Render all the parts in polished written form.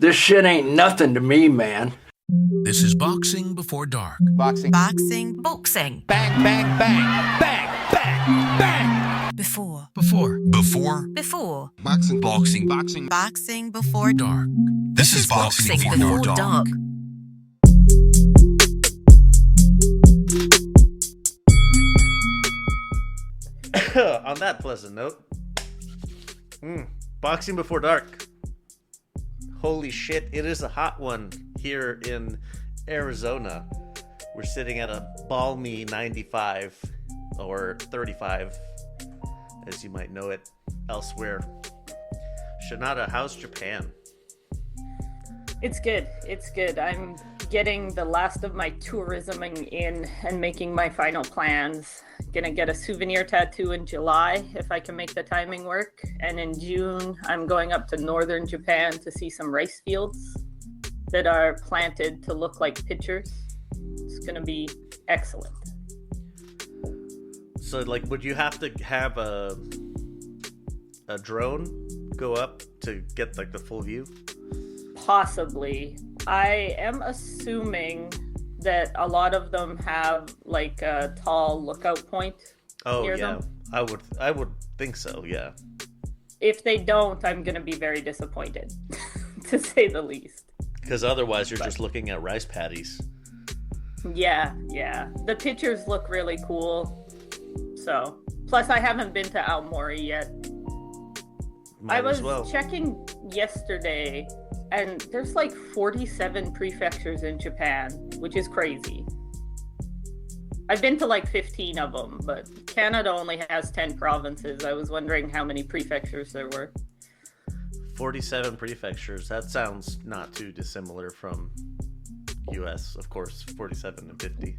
This shit ain't nothing to me, man. This is Boxing Before Dark. Boxing. Boxing. Bang, bang, bang. Bang, bang, bang. Before. Boxing. Boxing Before Dark. This is Boxing Before Dark. On that pleasant note, Boxing Before Dark. Holy shit, it is a hot one here in Arizona. We're sitting at a balmy 95 or 35, as you might know it elsewhere. Shanada, how's Japan? It's good. I'm getting the last of my tourisming in and making my final plans. Gonna get a souvenir tattoo in July if I can make the timing work. And in June, I'm going up to northern Japan to see some rice fields that are planted to look like pictures. It's gonna be excellent. So, would you have to have a drone go up to get, the full view? Possibly. I am assuming that a lot of them have a tall lookout point near them. I would think so, yeah. If they don't, I'm gonna be very disappointed, to say the least. Because otherwise you're just looking at rice paddies. Yeah. The pictures look really cool. So, plus I haven't been to Aomori yet. I was checking yesterday, and there's 47 prefectures in Japan, which is crazy. I've been to 15 of them, but Canada only has 10 provinces. I was wondering how many prefectures there were. 47 prefectures. That sounds not too dissimilar from US, of course, 47 and 50.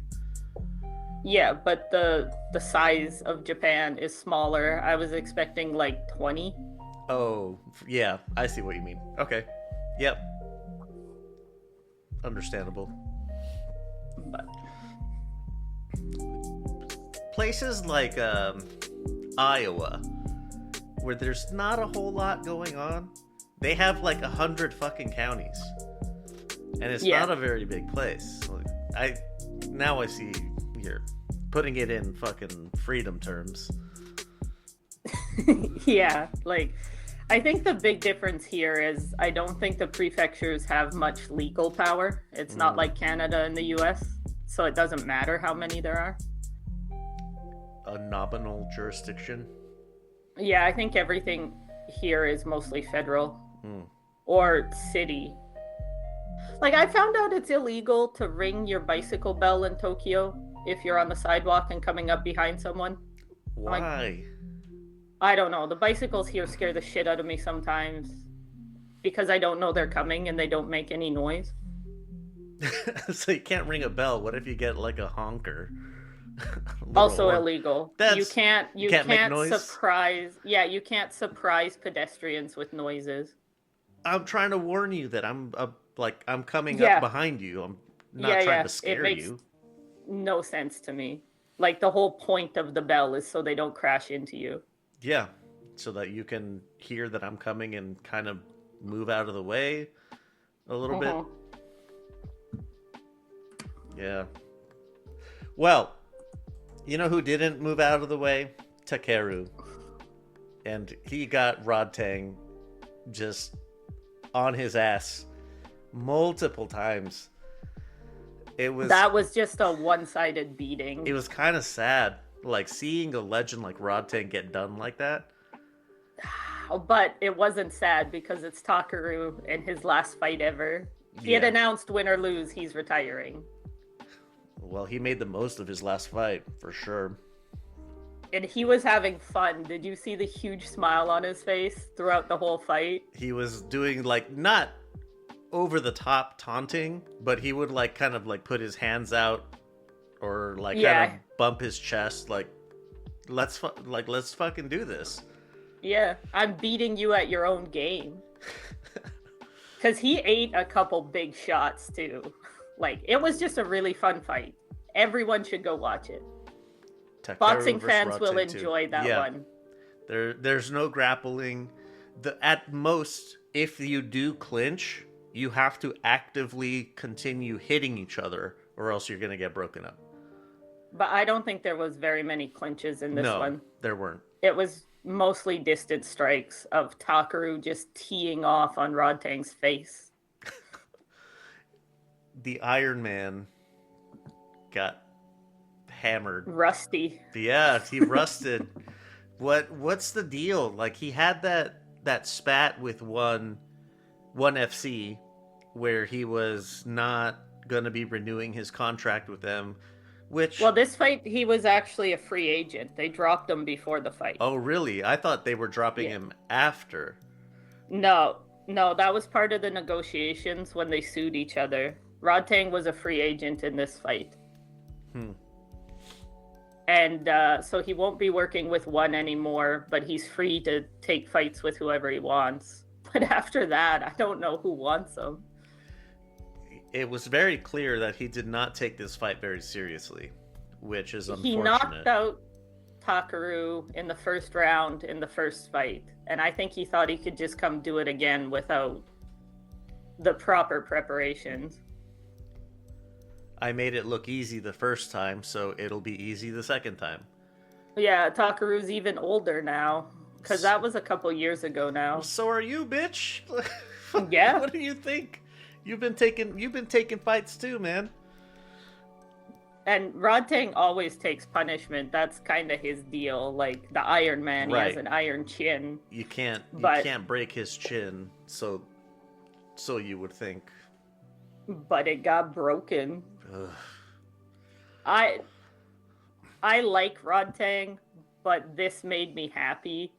Yeah, but the size of Japan is smaller. I was expecting 20. Oh, yeah, I see what you mean. Okay. Yep. Understandable. But places like Iowa, where there's not a whole lot going on, they have 100 fucking counties. And it's not a very big place. I see you're putting it in fucking freedom terms. Yeah, I think the big difference here is I don't think the prefectures have much legal power. It's not like Canada and the US, so it doesn't matter how many there are. A nominal jurisdiction? Yeah, I think everything here is mostly federal or city. I found out it's illegal to ring your bicycle bell in Tokyo if you're on the sidewalk and coming up behind someone. Why? I don't know. The bicycles here scare the shit out of me sometimes because I don't know they're coming and they don't make any noise. So you can't ring a bell. What if you get a honker? Also illegal. You can't make noise? surprise. Yeah, you can't surprise pedestrians with noises. I'm trying to warn you that I'm coming up behind you. I'm not trying to scare you. No sense to me. The whole point of the bell is so they don't crash into you. Yeah, so that you can hear that I'm coming and kind of move out of the way a little bit. Yeah. Well, you know who didn't move out of the way? Takeru. And he got Rodtang just on his ass multiple times. That was just a one-sided beating. It was kind of sad. Seeing a legend like Rodtang get done like that. But it wasn't sad because it's Takeru in his last fight ever. He had announced win or lose, he's retiring. Well, he made the most of his last fight, for sure. And he was having fun. Did you see the huge smile on his face throughout the whole fight? He was doing, not over the top taunting, but he would, kind of put his hands out or, kind of bump his chest, let's fucking do this. Yeah, I'm beating you at your own game. Because he ate a couple big shots, too. It was just a really fun fight. Everyone should go watch it. Boxing fans will enjoy that one. There's no grappling. At most, if you do clinch, you have to actively continue hitting each other, or else you're gonna get broken up. But I don't think there was very many clinches in this one. No, there weren't. It was mostly distance strikes of Takaru just teeing off on Rodtang's face. The Iron Man got hammered. Rusty. Yeah, he rusted. What's the deal? Like, he had that spat with one FC where he was not going to be renewing his contract with them, which... Well, this fight, he was actually a free agent. They dropped him before the fight. Oh, really? I thought they were dropping him after. No, that was part of the negotiations when they sued each other. Rodtang was a free agent in this fight. And so he won't be working with one anymore, but he's free to take fights with whoever he wants. But after that, I don't know who wants him. It was very clear that he did not take this fight very seriously, which is unfortunate. He knocked out Takaru in the first round in the first fight, and I think he thought he could just come do it again without the proper preparations. I made it look easy the first time, so it'll be easy the second time. Yeah, Takaru's even older now, because that was a couple years ago now. So are you, bitch. Yeah. What do you think? You've been taking fights too, man. And Rodtang always takes punishment. That's kind of his deal. Like the Iron Man, he has an iron chin. You can't break his chin, so you would think. But it got broken. Ugh. I like Rodtang, but this made me happy.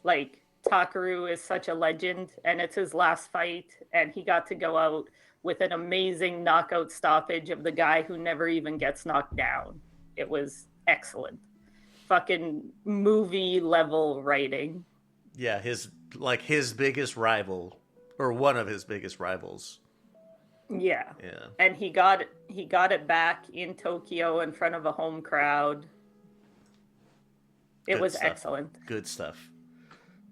Like, Takaru is such a legend, and it's his last fight, and he got to go out with an amazing knockout stoppage of the guy who never even gets knocked down. It was excellent. Fucking movie level writing. Yeah, his biggest rival, or one of his biggest rivals. Yeah. Yeah. And he got it back in Tokyo in front of a home crowd. It was excellent. Good stuff.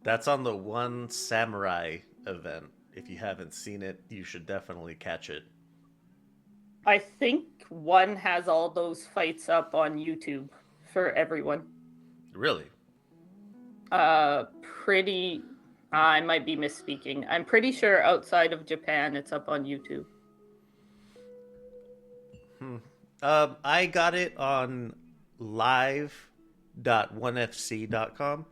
That's on the One Samurai event. If you haven't seen it, you should definitely catch it. I think One has all those fights up on YouTube for everyone. Really? I might be misspeaking. I'm pretty sure outside of Japan it's up on YouTube. I got it on live.onefc.com.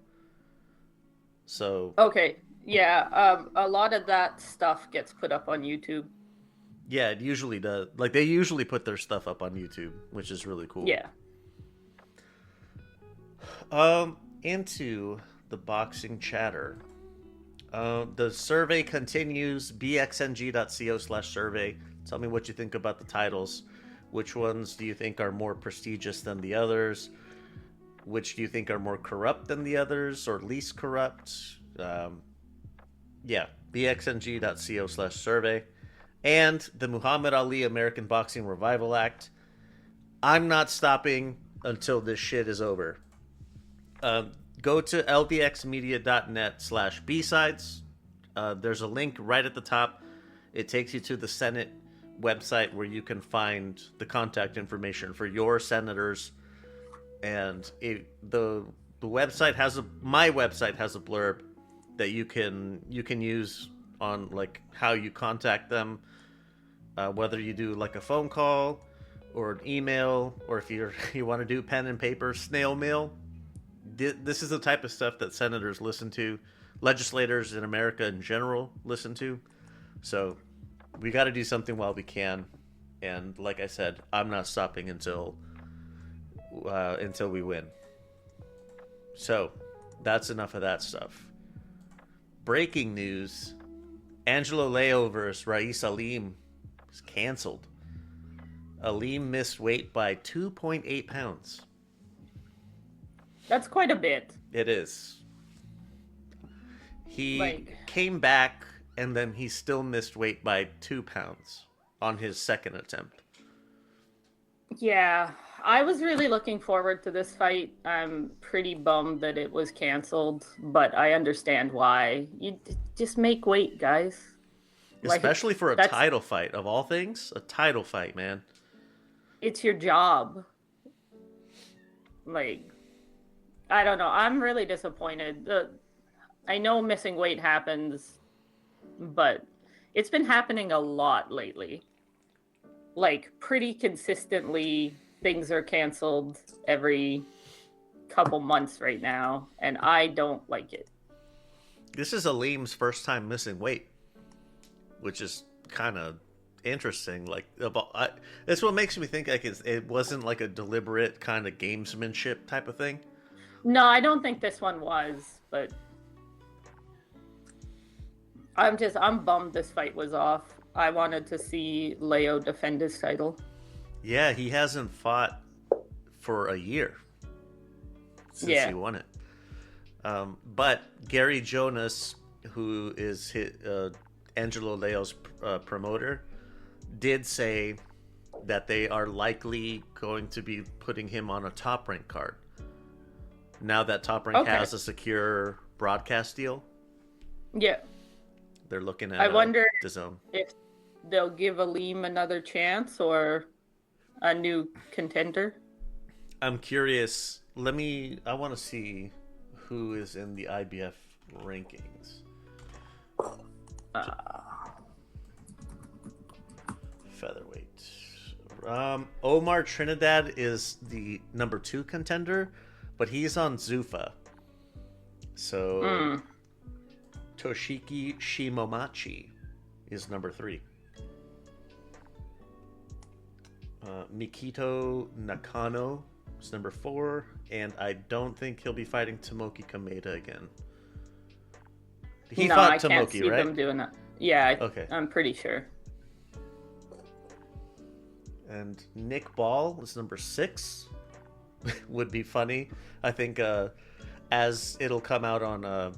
So okay, yeah, a lot of that stuff gets put up on YouTube. Yeah, it usually does. Like, they usually put their stuff up on YouTube, which is really cool. Yeah. Into the boxing chatter. The survey continues. bxng.co/survey. Tell me what you think about the titles. Which ones do you think are more prestigious than the others? Which do you think are more corrupt than the others, or least corrupt? bxng.co/survey. And the Muhammad Ali American Boxing Revival Act. I'm not stopping until this shit is over. Go to lbxmedia.net/bsides. There's a link right at the top. It takes you to the Senate website where you can find the contact information for your senators. And the website has my website has a blurb that you can use on, like, how you contact them, whether you do like a phone call or an email, or if you want to do pen and paper, snail mail. This is the type of stuff that senators listen to, legislators in America in general listen to. So we got to do something while we can. And like I said, I'm not stopping until we win. So that's enough of that stuff. Breaking news: Angelo Leo versus Rais Aleem is canceled. Aleem missed weight by 2.8 pounds. That's quite a bit. It is. He came back, and then he still missed weight by 2 pounds on his second attempt. Yeah, I was really looking forward to this fight. I'm pretty bummed that it was canceled, but I understand why. You just make weight, guys. Especially for a title fight, of all things. A title fight, man. It's your job. Like, I don't know. I'm really disappointed. I know missing weight happens, but it's been happening a lot lately. Like, pretty consistently, things are canceled every couple months right now, and I don't like it. This is Aleem's first time missing weight, which is kind of interesting. Like, that's what makes me think like it wasn't like a deliberate kind of gamesmanship type of thing. No, I don't think this one was, but I'm bummed this fight was off. I wanted to see Leo defend his title. Yeah, he hasn't fought for a year since he won it. But Gary Jonas, who is Angelo Leo's promoter, did say that they are likely going to be putting him on a Top Rank card. Now that Top Rank has a secure broadcast deal. Yeah. They're looking at I wonder DAZN. if they'll give Aleem another chance or a new contender. I'm curious. I want to see who is in the IBF rankings. Featherweight. Omar Trinidad is the number 2 contender, but he's on Zuffa. So Toshiki Shimomachi is number 3. Mikito Nakano is number 4, and I don't think he'll be fighting Tomoki Kameda again. He fought Tomoki, can't see right? them doing that. Yeah, okay. I'm pretty sure. And Nick Ball is number 6. Would be funny. I think as it'll come out on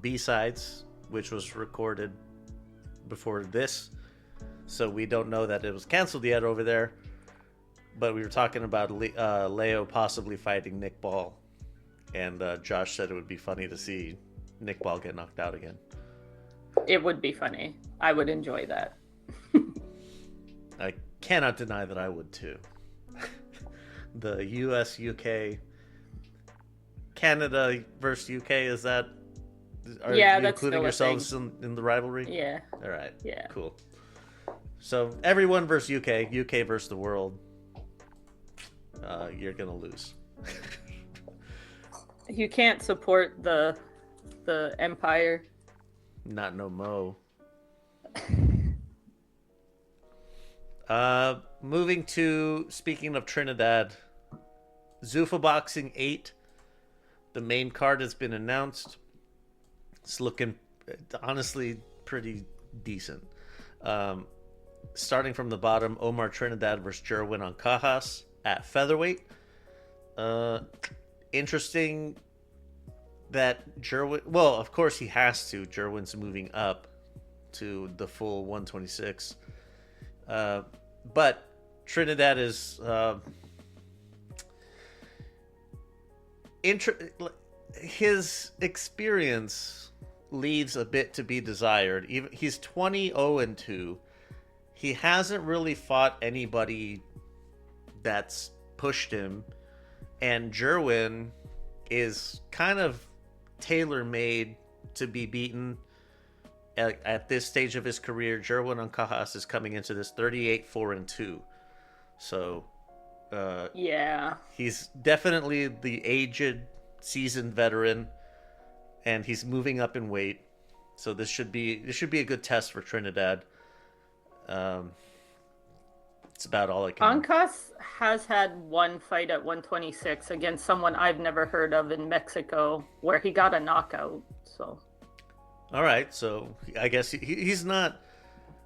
B-Sides, which was recorded before this, so we don't know that it was canceled yet over there. But we were talking about Leo possibly fighting Nick Ball, and Josh said it would be funny to see Nick Ball get knocked out again. It would be funny. I would enjoy that. I cannot deny that I would too. The US, UK, Canada versus UK, is that? Are you that's including yourselves in the rivalry? Yeah. All right. Yeah. Cool. So everyone versus UK versus the world. You're gonna lose. You can't support the empire. Not no mo. Moving to, speaking of Trinidad, Zuffa Boxing 8. The main card has been announced. It's looking, honestly, pretty decent. Starting from the bottom, Omar Trinidad versus Jerwin Ancajas at featherweight. Interesting that Jerwin... Well, of course he has to. Jerwin's moving up to the full 126. But Trinidad is... his experience leaves a bit to be desired. He's 20-0-2. He hasn't really fought anybody that's pushed him, and Jerwin is kind of tailor-made to be beaten at this stage of his career. Jerwin Ancajas is coming into this 38-4-2. So he's definitely the aged, seasoned veteran, and he's moving up in weight. So this should be a good test for Trinidad. It's about all I can. Ancas has had one fight at 126 against someone I've never heard of in Mexico, where he got a knockout. So, all right. So I guess he's not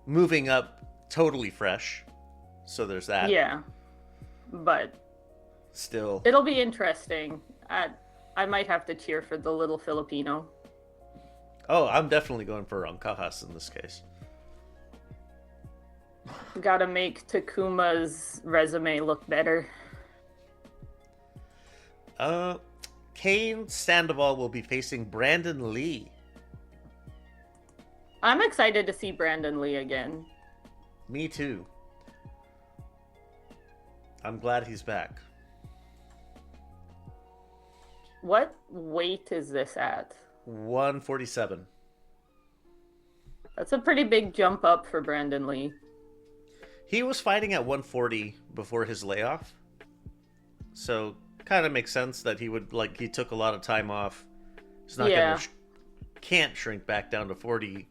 moving up totally fresh. So there's that. Yeah, but still, it'll be interesting. I might have to cheer for the little Filipino. Oh, I'm definitely going for Ancajas in this case. Gotta make Takuma's resume look better. Kane Sandoval will be facing Brandon Lee. I'm excited to see Brandon Lee again. Me too. I'm glad he's back. What weight is this at? 147. That's a pretty big jump up for Brandon Lee. He was fighting at 140 before his layoff. So, kind of makes sense that he would, like, he took a lot of time off. He's not gonna can't shrink back down to 40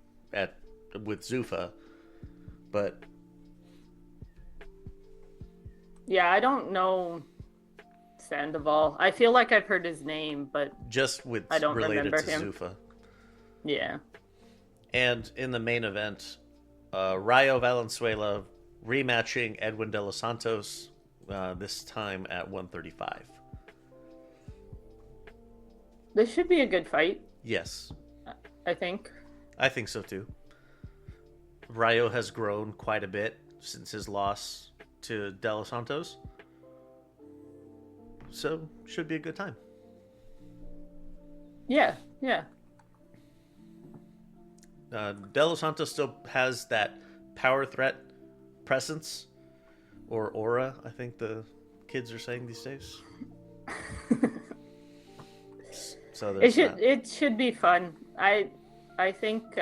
with Zuffa. But yeah, I don't know Sandoval. I feel like I've heard his name, but just with I don't related remember to him. Zuffa. Yeah. And in the main event, Rayo Valenzuela rematching Edwin De Los Santos, this time at 135. This should be a good fight. Yes. I think. I think so too. Rayo has grown quite a bit since his loss to De Los Santos. So, should be a good time. Yeah, yeah. De Los Santos still has that power threat presence, or aura, I think the kids are saying these days. So it should be fun. I think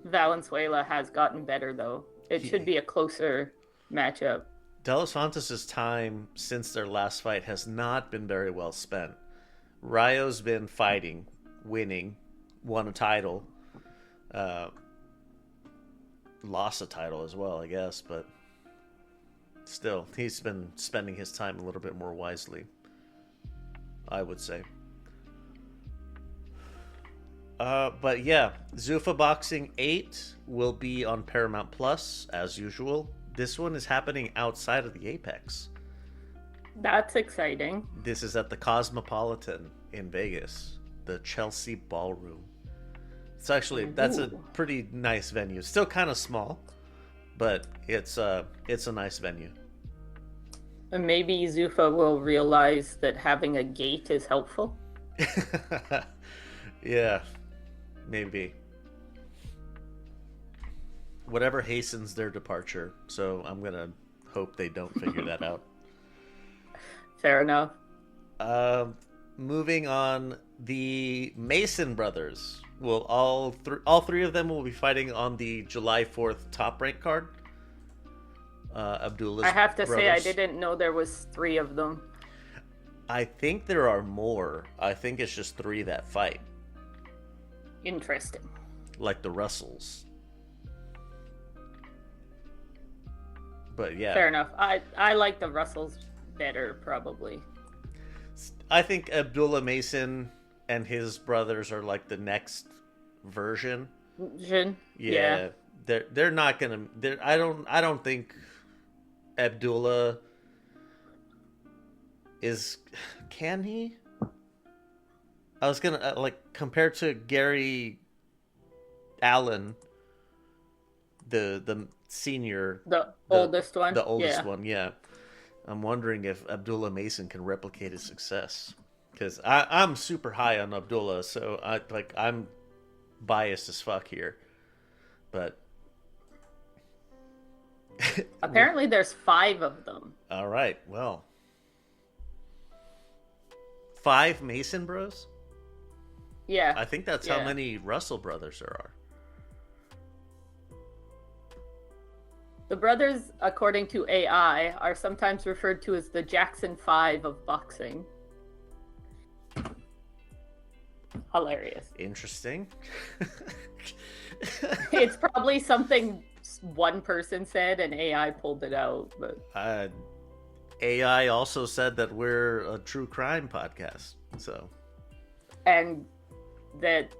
Valenzuela has gotten better though. It should be a closer matchup. De Los Santos' time since their last fight has not been very well spent. Rayo's been fighting, winning, won a title, lost a title as well, I guess, but still, he's been spending his time a little bit more wisely, I would say. But yeah, Zuffa Boxing 8 will be on Paramount Plus, as usual. This one is happening outside of the Apex. That's exciting. This is at the Cosmopolitan in Vegas, the Chelsea Ballroom. It's actually, that's a pretty nice venue. Still kind of small, but it's a nice venue. And maybe Zuffa will realize that having a gate is helpful. Yeah, maybe. Whatever hastens their departure, so I'm gonna hope they don't figure that out. Fair enough. Moving on, the Mason brothers will all three of them will be fighting on the July 4th Top Rank card. Abdullah's I have to say, I brothers. didn't know there was 3 of them. I think there are more. I think it's just 3 that fight, Interesting. like the Russells. But yeah, Fair enough. I like the Russells better, probably. I think Abdullah Mason and his brothers are like the next version. Jin? Yeah. They're not gonna. I don't think Abdullah is. Can he? I was gonna like compared to Gary Allen, the senior, The oldest one? the oldest Yeah. one. Yeah, I'm wondering if Abdullah Mason can replicate his success, because I'm super high on Abdullah, so I'm biased as fuck here, but. Apparently there's 5 of them. All right, well. 5 Mason bros? Yeah. I think that's how many Russell brothers there are. The brothers, according to AI, are sometimes referred to as the Jackson 5 of boxing. Hilarious. Interesting. It's probably something one person said and AI pulled it out, but AI also said that we're a true crime podcast, so. and that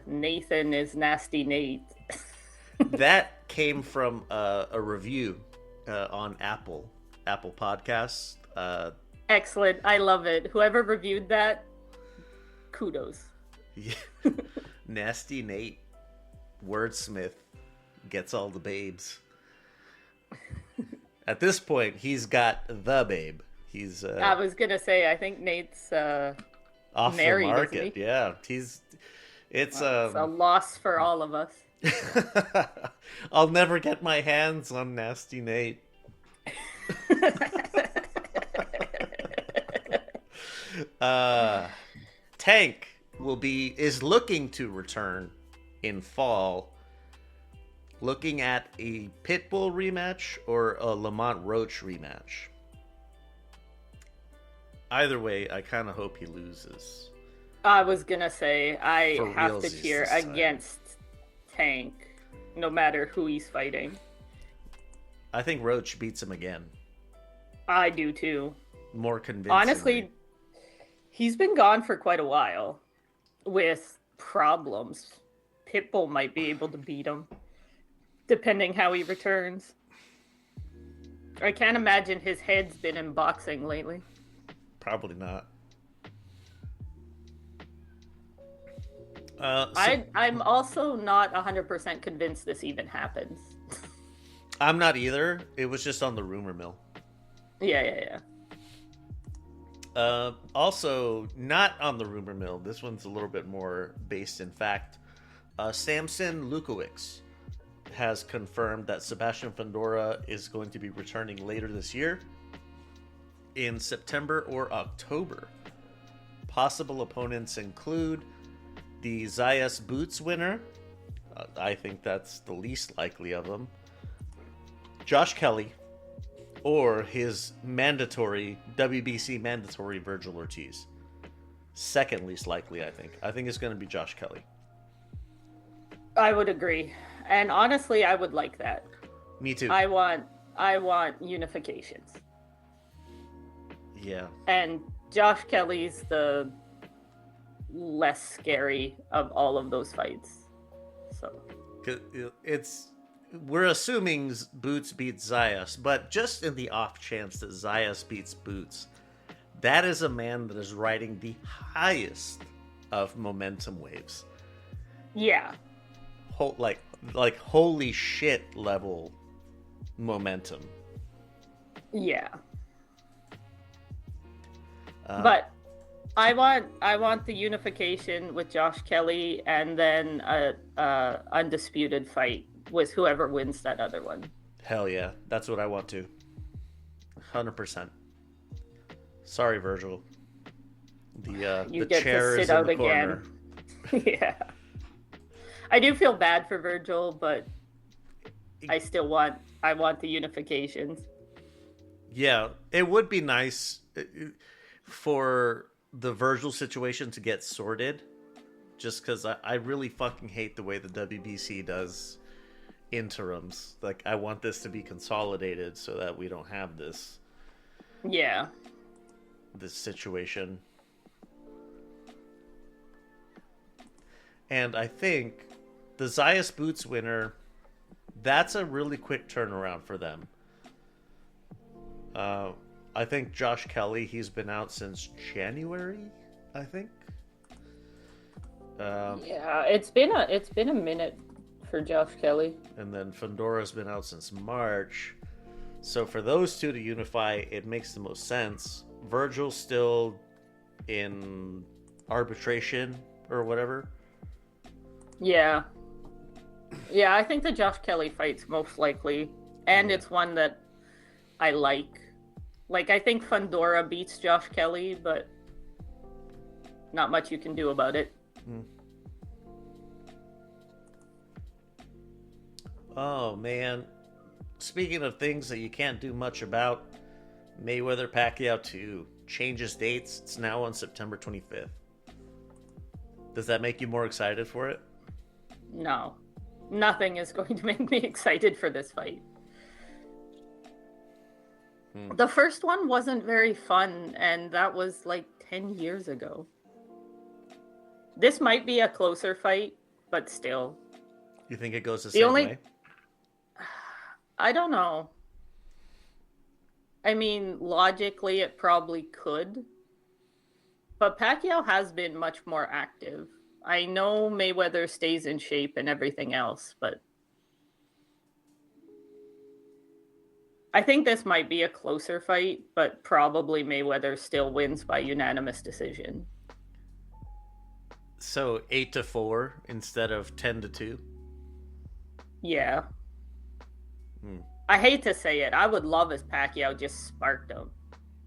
Nathan is Nasty Nate. That came from a review on Apple Podcasts. Excellent. I love it. Whoever reviewed that, kudos. Yeah. Nasty Nate, wordsmith, gets all the babes. At this point, he's got the babe. He's I was gonna say, I think Nate's off married, the isn't market. he? Yeah, It's a loss for all of us. I'll never get my hands on Nasty Nate. Tank is looking to return in fall. Looking at a Pitbull rematch or a Lamont Roach rematch. Either way, I kind of hope he loses. I was gonna say, I have to cheer against Tank, no matter who he's fighting. I think Roach beats him again. I do too. More convincingly. Honestly, he's been gone for quite a while with problems. Pitbull might be able to beat him, depending how he returns. I can't imagine his head's been in boxing lately. Probably not. I'm also not 100% convinced this even happens. I'm not either. It was just on the rumor mill. Yeah. Also, not on the rumor mill. This one's a little bit more based in fact. Samson Lukowicz has confirmed that Sebastian Fundora is going to be returning later this year in September or October. Possible opponents include the Zayas Boots winner. I think that's the least likely of them. Josh Kelly, or his WBC mandatory Virgil Ortiz. Second least likely, I think. I think it's going to be Josh Kelly. I would agree. And honestly, I would like that. Me too. I want unifications. Yeah. And Josh Kelly's the less scary of all of those fights. So we're assuming Boots beats Zayas, but just in the off chance that Zayas beats Boots, that is a man that is riding the highest of momentum waves. Yeah. Like holy shit level momentum. Yeah. But I want the unification with Josh Kelly, and then a undisputed fight with whoever wins that other one. Hell yeah, that's what I want to. 100%. Sorry, Virgil. The chair is in the corner. Yeah. I do feel bad for Virgil, but I want the unifications. Yeah, it would be nice for the Virgil situation to get sorted, just because I really fucking hate the way the WBC does interims. Like, I want this to be consolidated so that we don't have this situation. And I think the Zayas Boots winner, that's a really quick turnaround for them. I think Josh Kelly, he's been out since January, I think. Yeah, it's been a minute for Josh Kelly. And then Fundora's been out since March. So for those two to unify, it makes the most sense. Virgil's still in arbitration or whatever. Yeah. Yeah, I think the Josh Kelly fight's most likely. And it's one that I like. Like, I think Fundora beats Josh Kelly, but not much you can do about it. Oh, man. Speaking of things that you can't do much about, Mayweather Pacquiao 2 changes dates. It's now on September 25th. Does that make you more excited for it? No. Nothing is going to make me excited for this fight. The first one wasn't very fun, and that was like 10 years ago. This might be a closer fight, but still. You think it goes the same way? I don't know. I mean, logically, it probably could. But Pacquiao has been much more active. I know Mayweather stays in shape and everything else, but I think this might be a closer fight, but probably Mayweather still wins by unanimous decision. So 8-4 instead of 10-2? Yeah. I hate to say it. I would love if Pacquiao just sparked him.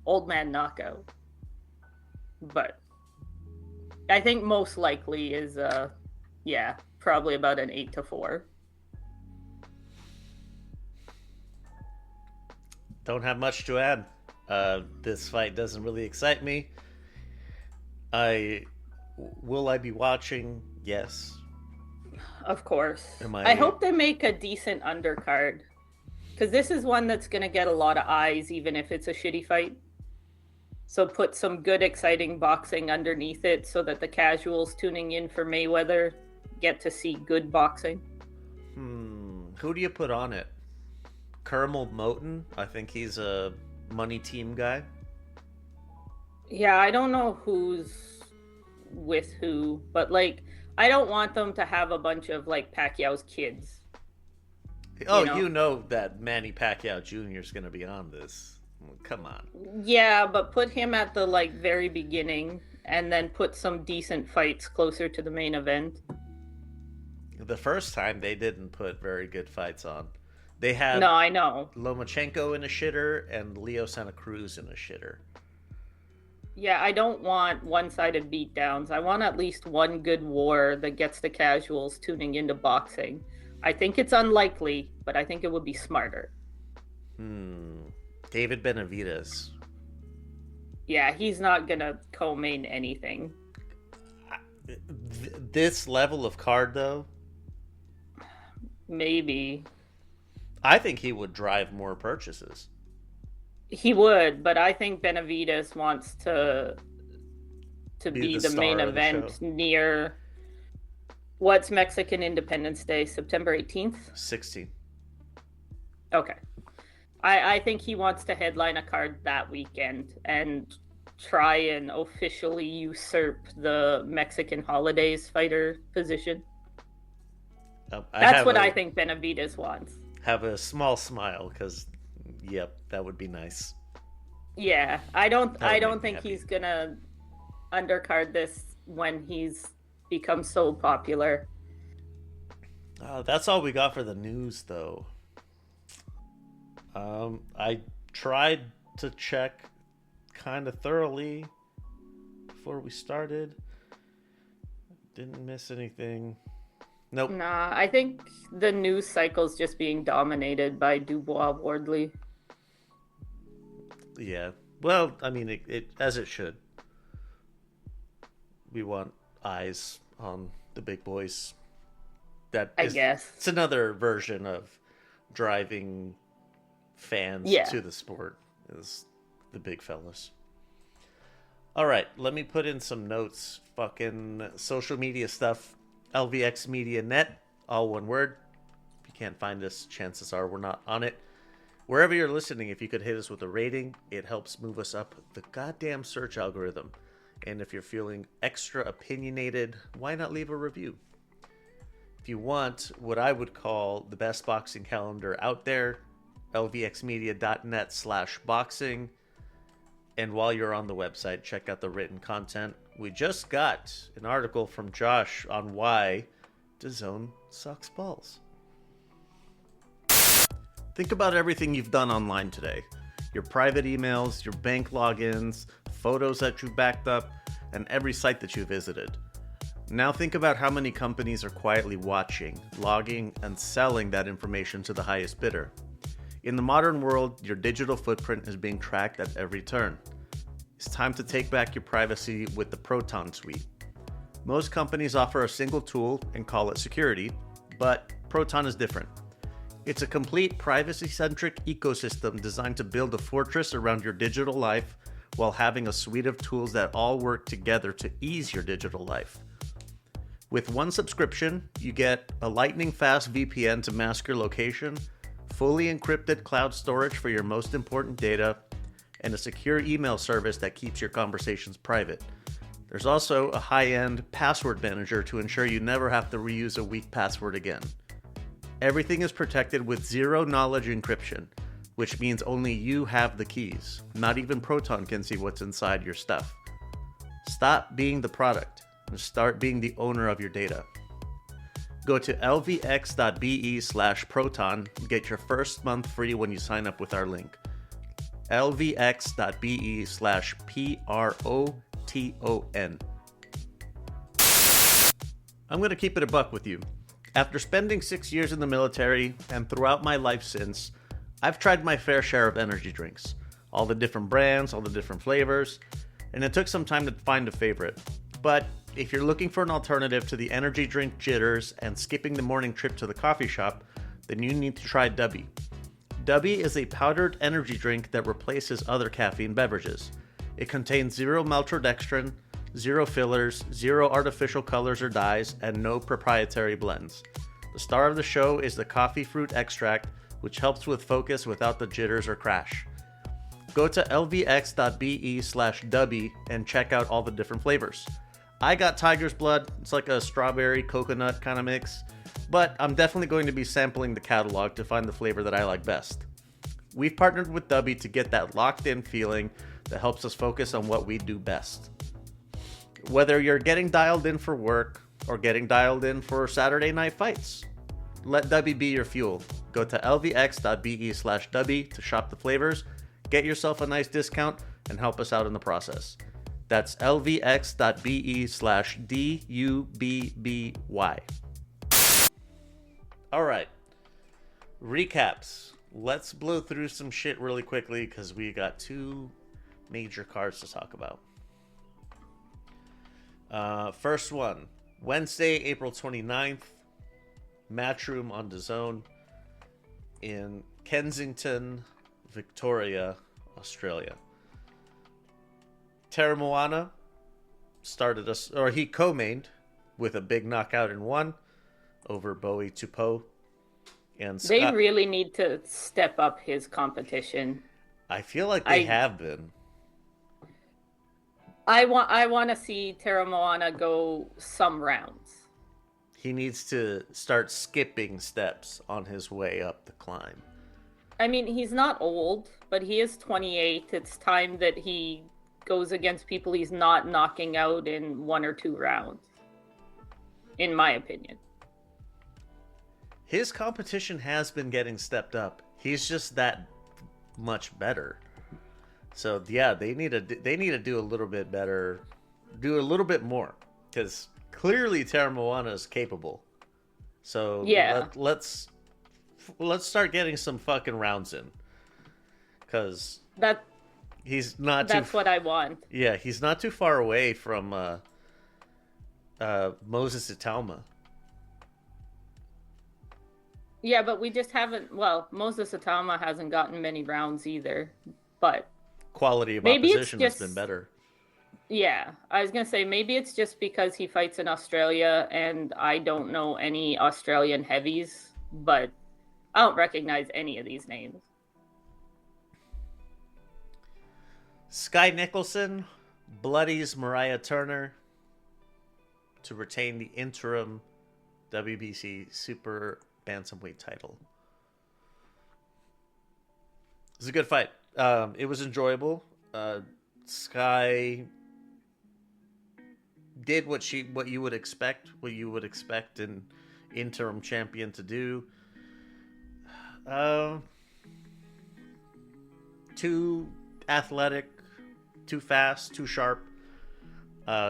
Old man knockout. But I think most likely is, probably about an 8-4. Don't have much to add. This fight doesn't really excite me. Will I be watching? Yes. Of course. I hope they make a decent undercard. Because this is one that's going to get a lot of eyes, even if it's a shitty fight. So put some good, exciting boxing underneath it so that the casuals tuning in for Mayweather get to see good boxing. Who do you put on it? Kermel Moten? I think he's a money team guy. Yeah, I don't know who's with who, but like, I don't want them to have a bunch of like Pacquiao's kids. Oh, you know that Manny Pacquiao Jr. is going to be on this. Come on. Yeah, but put him at the like very beginning and then put some decent fights closer to the main event. The first time they didn't put very good fights on. They had No, I know. Lomachenko in a shitter and Leo Santa Cruz in a shitter. Yeah, I don't want one-sided beatdowns. I want at least one good war that gets the casuals tuning into boxing. I think it's unlikely, but I think it would be smarter. David Benavidez. Yeah, he's not gonna co-main anything. This level of card, though? Maybe. I think he would drive more purchases. He would, but I think Benavidez wants to be the main event near... What's Mexican Independence Day? September 18th? 16th. Okay. I think he wants to headline a card that weekend and try and officially usurp the Mexican holidays fighter position. That's what I think Benavidez wants. Have a small smile, because, yep, that would be nice. Yeah, I don't think he's gonna undercard this when he's become so popular. That's all we got for the news, though. I tried to check kind of thoroughly before we started. Didn't miss anything. Nope. Nah, I think the news cycle's just being dominated by Dubois Wardley. Yeah. Well, I mean, it as it should. We want eyes on the big boys. I guess it's another version of driving fans to the sport, is the big fellas. All right, let me put in some notes. Fucking social media stuff. LVX Media Net, all one word. If you can't find us, chances are we're not on it. Wherever you're listening, if you could hit us with a rating, it helps move us up the goddamn search algorithm. And if you're feeling extra opinionated, why not leave a review? If you want what I would call the best boxing calendar out there, lvxmedia.net/boxing. And while you're on the website, check out the written content. We just got an article from Josh on why DAZN sucks balls. Think about everything you've done online today. Your private emails, your bank logins, photos that you've backed up, and every site that you visited. Now think about how many companies are quietly watching, logging, and selling that information to the highest bidder. In the modern world, your digital footprint is being tracked at every turn. It's time to take back your privacy with the Proton Suite. Most companies offer a single tool and call it security, but Proton is different. It's a complete privacy-centric ecosystem designed to build a fortress around your digital life while having a suite of tools that all work together to ease your digital life. With one subscription, you get a lightning-fast VPN to mask your location, fully encrypted cloud storage for your most important data, and a secure email service that keeps your conversations private. There's also a high-end password manager to ensure you never have to reuse a weak password again. Everything is protected with zero-knowledge encryption, which means only you have the keys. Not even Proton can see what's inside your stuff. Stop being the product. and start being the owner of your data. Go to lvx.be/proton and get your first month free when you sign up with our link. lvx.be/proton. I'm going to keep it a buck with you. After spending 6 years in the military and throughout my life since, I've tried my fair share of energy drinks. All the different brands, all the different flavors, and it took some time to find a favorite. But if you're looking for an alternative to the energy drink jitters and skipping the morning trip to the coffee shop, then you need to try Dubby. Dubby is a powdered energy drink that replaces other caffeine beverages. It contains 0 maltodextrin, 0 fillers, 0 artificial colors or dyes, and no proprietary blends. The star of the show is the coffee fruit extract, which helps with focus without the jitters or crash. Go to lvx.be/dubby and check out all the different flavors. I got Tiger's Blood. It's like a strawberry coconut kind of mix, but I'm definitely going to be sampling the catalog to find the flavor that I like best. We've partnered with Dubby to get that locked in feeling that helps us focus on what we do best. Whether you're getting dialed in for work or getting dialed in for Saturday night fights, let Dubby be your fuel. Go to lvx.be/dubby to shop the flavors, get yourself a nice discount, and help us out in the process. That's lvx.be/dubby. All right. Recaps. Let's blow through some shit really quickly because we got 2 major cards to talk about. First one, Wednesday, April 29th, Matchroom on DAZN in Kensington, Victoria, Australia. Tera Moana started us, or he co-mained with a big knockout in 1 over Bowie Tupo. And Scott, they really need to step up his competition. I feel like they have been. I want to see Tera Moana go some rounds. He needs to start skipping steps on his way up the climb. I mean, he's not old, but he is 28. It's time that he goes against people he's not knocking out in 1 or 2 rounds, in my opinion. His competition has been getting stepped up. He's just that much better. So yeah, they need to do a little bit better, do a little bit more, because clearly Tera Moana is capable. So yeah, let's start getting some fucking rounds in, because he's not. That's what I want. Yeah, he's not too far away from Moses Italma. Yeah, but we just haven't. Well, Moses Italma hasn't gotten many rounds either, but quality of opposition has been better. Yeah, I was gonna say maybe it's just because he fights in Australia, and I don't know any Australian heavies, but I don't recognize any of these names. Sky Nicholson bloodies Mariah Turner to retain the interim WBC Super Bantamweight title. It was a good fight. It was enjoyable. Sky did what you would expect an interim champion to do. Too athletic, too fast, too sharp.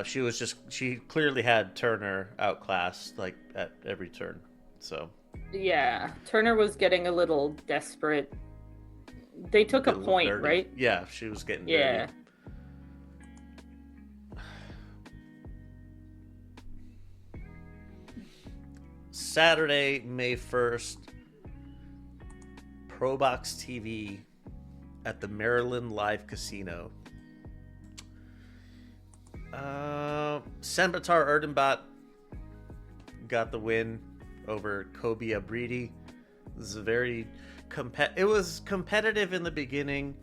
She clearly had Turner outclassed like at every turn. So yeah, Turner was getting a little desperate. They took a point, dirty. Right? Yeah, she was getting dirty. Saturday, May 1st, ProBox TV at the Maryland Live Casino. Senbatar Erdenbot got the win over Kobia Bridi. This is a very it was competitive in the beginning.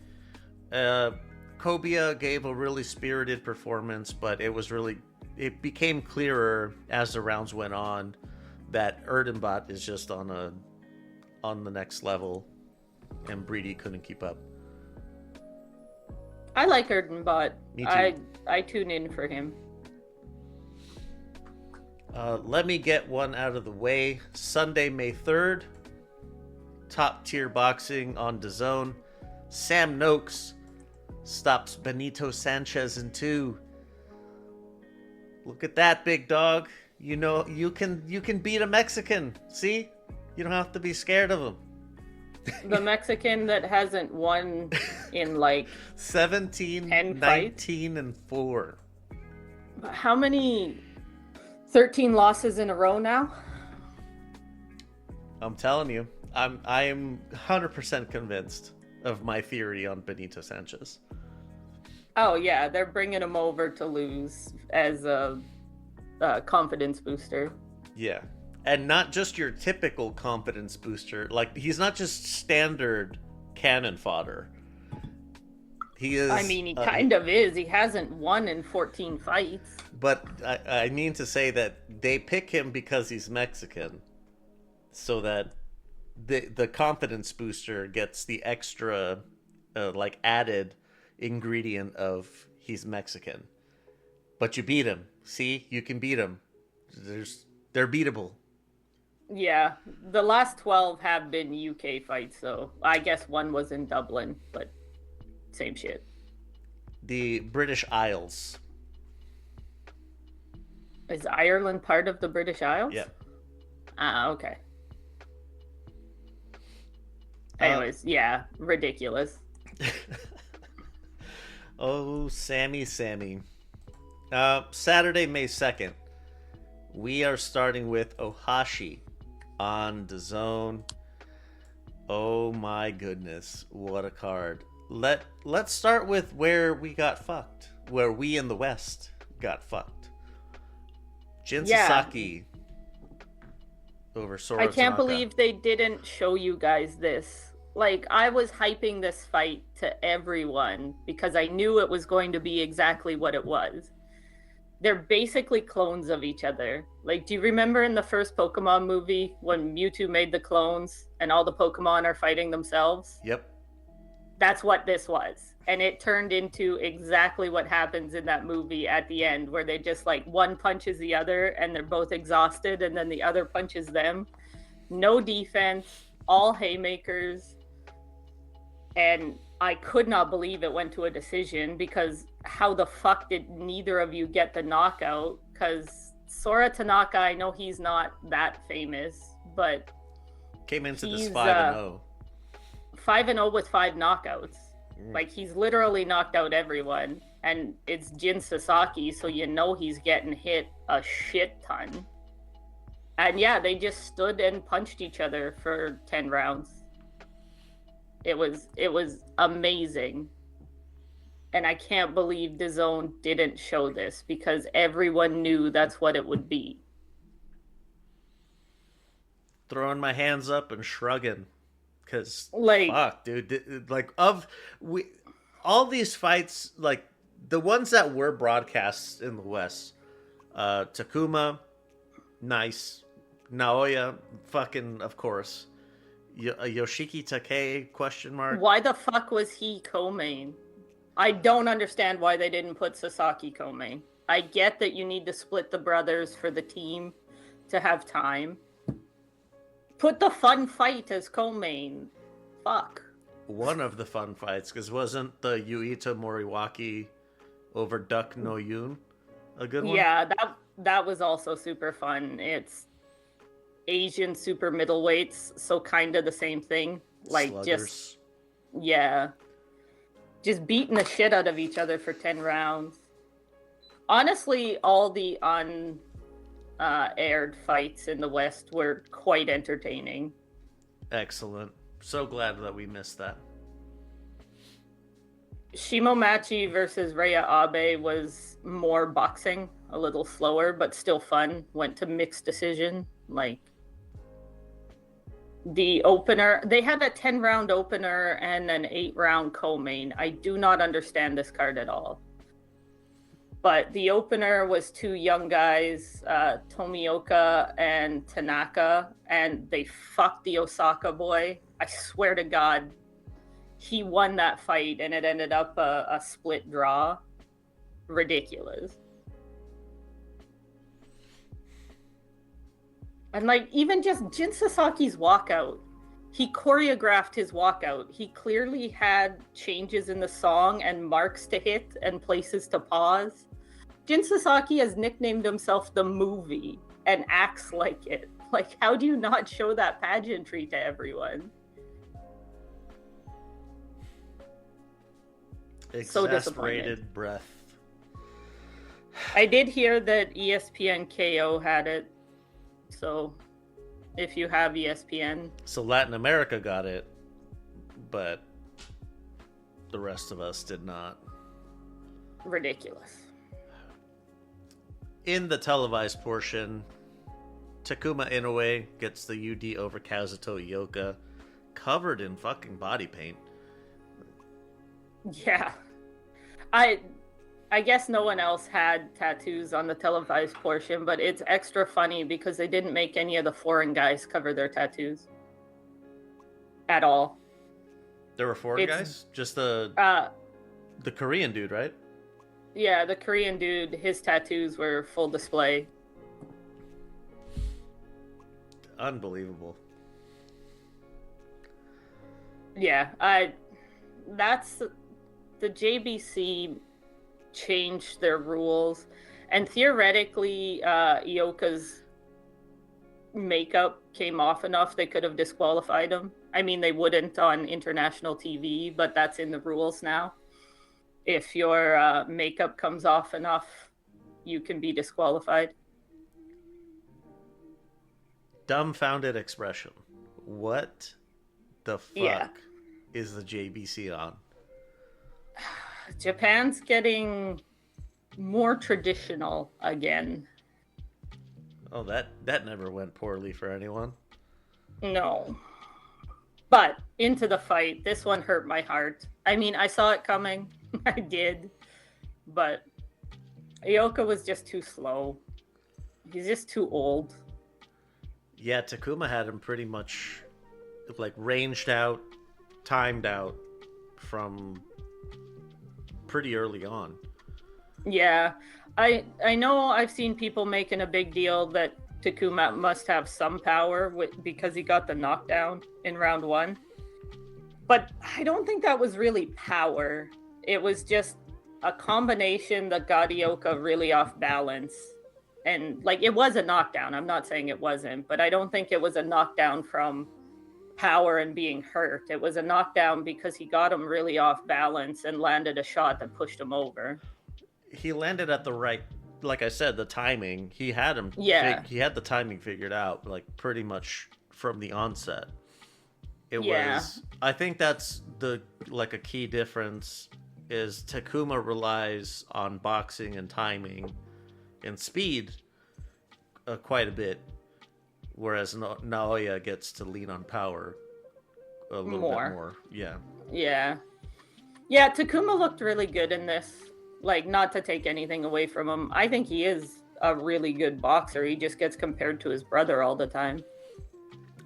Kobia gave a really spirited performance, but it became clearer as the rounds went on that Erdenbot is just on the next level, and Bridi couldn't keep up. I like Erdenbot. I tune in for him. Let me get one out of the way. Sunday, May 3rd. Top tier boxing on DAZN. Sam Noakes stops Benito Sanchez in 2. Look at that, big dog. You know you can beat a Mexican. See? You don't have to be scared of him. The Mexican that hasn't won in like 17, 19, fights? And 4. How many? 13 losses in a row now? I'm telling you, I am 100% convinced of my theory on Benito Sanchez. Oh yeah, they're bringing him over to lose as a confidence booster. Yeah, and not just your typical confidence booster. Like, he's not just standard cannon fodder. He is. I mean, he kind of is. He hasn't won in 14 fights. But I mean to say that they pick him because he's Mexican, so that the confidence booster gets the extra, like, added ingredient of he's Mexican. But you beat him. See, you can beat him. They're beatable. Yeah, the last 12 have been UK fights, so I guess one was in Dublin, but same shit. The British Isles. Is Ireland part of the British Isles? Yeah. Ah, okay. Anyways, yeah, ridiculous. Oh, Sammy. Saturday, May 2nd. We are starting with Ohashi on DAZN. Oh my goodness, what a card. Let's start with where we got fucked. Where we in the West got fucked. Jin Sasaki over Sora I can't Tanaka. believe they didn't show you guys this. Like, I was hyping this fight to everyone because I knew it was going to be exactly what it was. They're basically clones of each other. Like, do you remember in the first Pokemon movie when Mewtwo made the clones and all the Pokemon are fighting themselves? Yep. That's what this was. And it turned into exactly what happens in that movie at the end, where they just, like, one punches the other and they're both exhausted and then the other punches them. No defense, all haymakers. And I could not believe it went to a decision, because how the fuck did neither of you get the knockout? Because Sora Tanaka, I know he's not that famous, but came into this 5-0. 5-0 with 5 knockouts. Like, he's literally knocked out everyone, and it's Jin Sasaki, so you know he's getting hit a shit ton. And yeah, they just stood and punched each other for 10 rounds. It was amazing. And I can't believe DAZN didn't show this, because everyone knew that's what it would be. Throwing my hands up and shrugging. Because, like, fuck, dude. Like, all these fights, like, the ones that were broadcast in the West, Takuma, nice. Naoya, fucking, of course. Yoshiki Takei, question mark. Why the fuck was he co-main? I don't understand why they didn't put Sasaki co-main. I get that you need to split the brothers for the team to have time. Put the fun fight as co-main. Fuck. One of the fun fights, because wasn't the Yuita Moriwaki over Duck No Yun a good one? Yeah, that was also super fun. It's Asian super middleweights, so kind of the same thing. Like, Sluggers. just beating the shit out of each other for 10 rounds. Honestly, all the aired fights in the West were quite entertaining. Excellent. So glad that we missed that. Shimomachi versus Rhea Abe was more boxing, a little slower, but still fun. Went to mixed decision. Like, the opener, they had a 10-round opener and an 8-round co-main. I do not understand this card at all. But the opener was 2 young guys, Tomioka and Tanaka, and they fucked the Osaka boy. I swear to God, he won that fight, and it ended up a split draw. Ridiculous. And like even just Jin Sasaki's walkout, he choreographed his walkout. He clearly had changes in the song and marks to hit and places to pause. Jin Sasaki has nicknamed himself the movie and acts like it. Like, how do you not show that pageantry to everyone? Exasperated breath. I did hear that ESPN KO had it. So, if you have ESPN. So Latin America got it, but the rest of us did not. Ridiculous. In the televised portion, Takuma Inoue gets the UD over Kazuto Ioka, covered in fucking body paint. Yeah. I guess no one else had tattoos on the televised portion, but it's extra funny because they didn't make any of the foreign guys cover their tattoos. At all. There were foreign guys? Just the Korean dude, right? Yeah, the Korean dude, his tattoos were full display. Unbelievable. Yeah, that's the JBC changed their rules, and theoretically Ioka's makeup came off enough they could have disqualified him. I mean, they wouldn't on international TV, but that's in the rules now. If your makeup comes off enough, you can be disqualified. Dumbfounded expression. What the fuck is the JBC on? Japan's getting more traditional again. Oh, that never went poorly for anyone. No. But into the fight, this one hurt my heart. I mean, I saw it coming. I did. But Ioka was just too slow. He's just too old. Yeah, Takuma had him pretty much like ranged out, timed out from pretty early on. Yeah, I know I've seen people making a big deal that Takuma must have some power because he got the knockdown in round 1. But I don't think that was really power. It was just a combination that got Ioka really off balance. And like, it was a knockdown. I'm not saying it wasn't, but I don't think it was a knockdown from power and being hurt. It was a knockdown because he got him really off balance and landed a shot that pushed him over. He landed at the right, like I said, the timing. He had him. Yeah. He had the timing figured out, like pretty much from the onset. It was. I think that's a key difference is Takuma relies on boxing and timing and speed quite a bit, whereas Naoya gets to lean on power a little bit more. Yeah. Takuma looked really good in this. Like, not to take anything away from him, I think he is a really good boxer. He just gets compared to his brother all the time.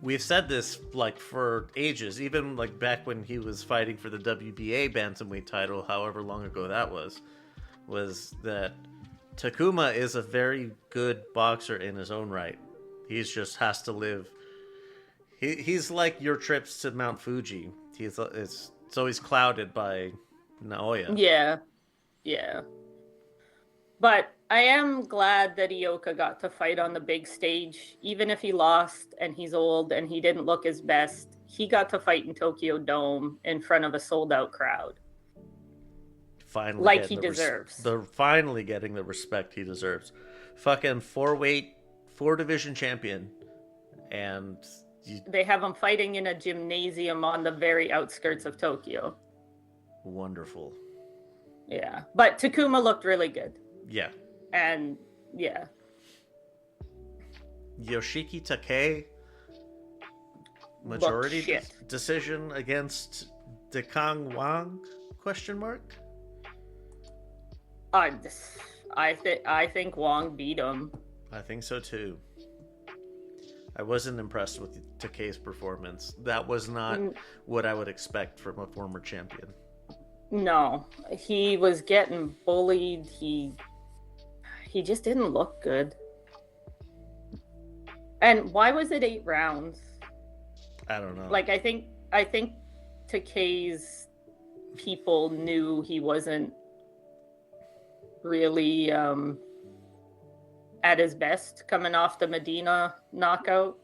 We've said this like for ages, even like back when he was fighting for the WBA bantamweight title, however long ago that was that Takuma is a very good boxer in his own right. He's just has to live. He's like your trips to Mount Fuji. It's always clouded by Naoya. Yeah. But I am glad that Ioka got to fight on the big stage. Even if he lost and he's old and he didn't look his best, he got to fight in Tokyo Dome in front of a sold-out crowd. Finally, like he deserves. Finally getting the respect he deserves. Fucking 4-division champion. And they have him fighting in a gymnasium on the very outskirts of Tokyo. Wonderful. Yeah, but Takuma looked really good. Yeah. And, yeah. Yoshiki Takei, majority decision against Dekang Wang, ? I think Wang beat him. I think so, too. I wasn't impressed with Takei's performance. That was not what I would expect from a former champion. No, he was getting bullied. He just didn't look good. And why was it 8 rounds? I don't know. Like, I think Takei's people knew he wasn't really at his best coming off the Medina knockout.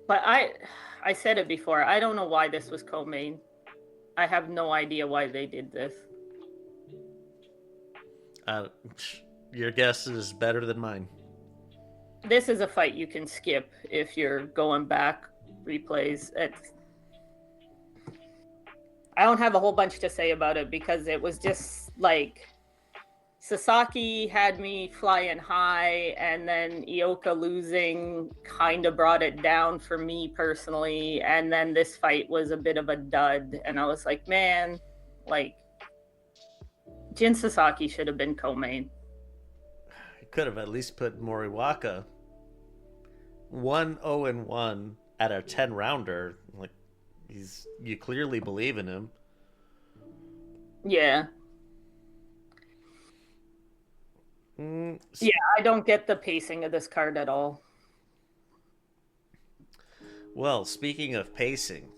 But I said it before, I don't know why this was co-main. I have no idea why they did this. Your guess is better than mine. This is a fight you can skip if you're going back replays. I don't have a whole bunch to say about it because it was just like Sasaki had me flying high, and then Ioka losing kind of brought it down for me personally, and then this fight was a bit of a dud, and I was like, man, like Jin Sasaki should have been co-main. You could have at least put Moriwaka 1-0-1 at a 10-rounder. Like, you clearly believe in him. Yeah. Yeah, I don't get the pacing of this card at all. Well, speaking of pacing,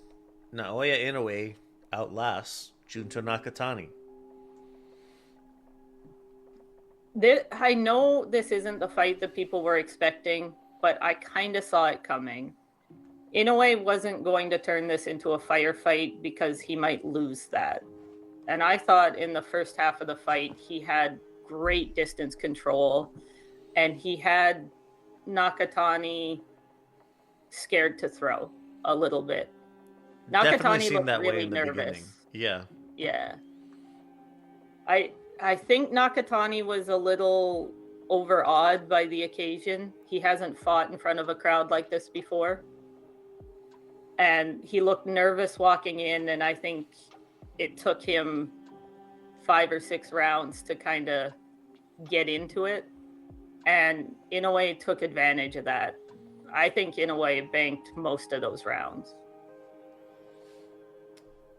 Naoya Inoue outlasts Junto Nakatani. I know this isn't the fight that people were expecting, but I kind of saw it coming. Inoue wasn't going to turn this into a firefight because he might lose that. And I thought in the first half of the fight, he had great distance control, and he had Nakatani scared to throw a little bit. Nakatani looked really nervous. Yeah. Yeah. I think Nakatani was a little overawed by the occasion. He hasn't fought in front of a crowd like this before. And he looked nervous walking in, and I think it took him 5 or 6 rounds to kind of get into it. And Inoue took advantage of that. I think Inoue banked most of those rounds.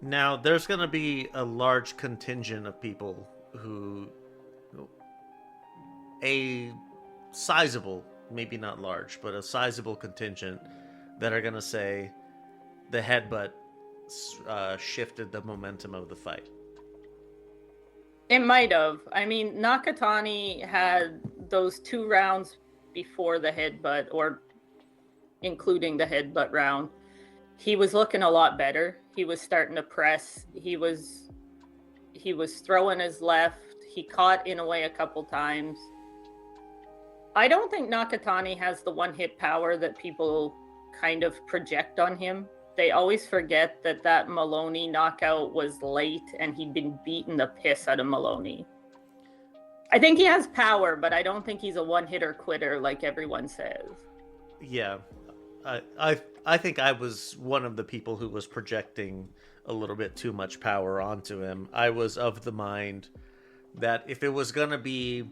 Now, there's going to be a large contingent of people a sizable, maybe not large, but a sizable contingent that are going to say the headbutt shifted the momentum of the fight. It might have. I mean, Nakatani had those 2 rounds before the headbutt, or including the headbutt round. He was looking a lot better. He was starting to press. He was throwing his left. He caught Inoue a couple times. I don't think Nakatani has the one-hit power that people kind of project on him. They always forget that Maloney knockout was late, and he'd been beating the piss out of Maloney. I think he has power, but I don't think he's a one-hitter quitter like everyone says. Yeah. I think I was one of the people who was projecting a little bit too much power onto him. I was of the mind that if there was going to be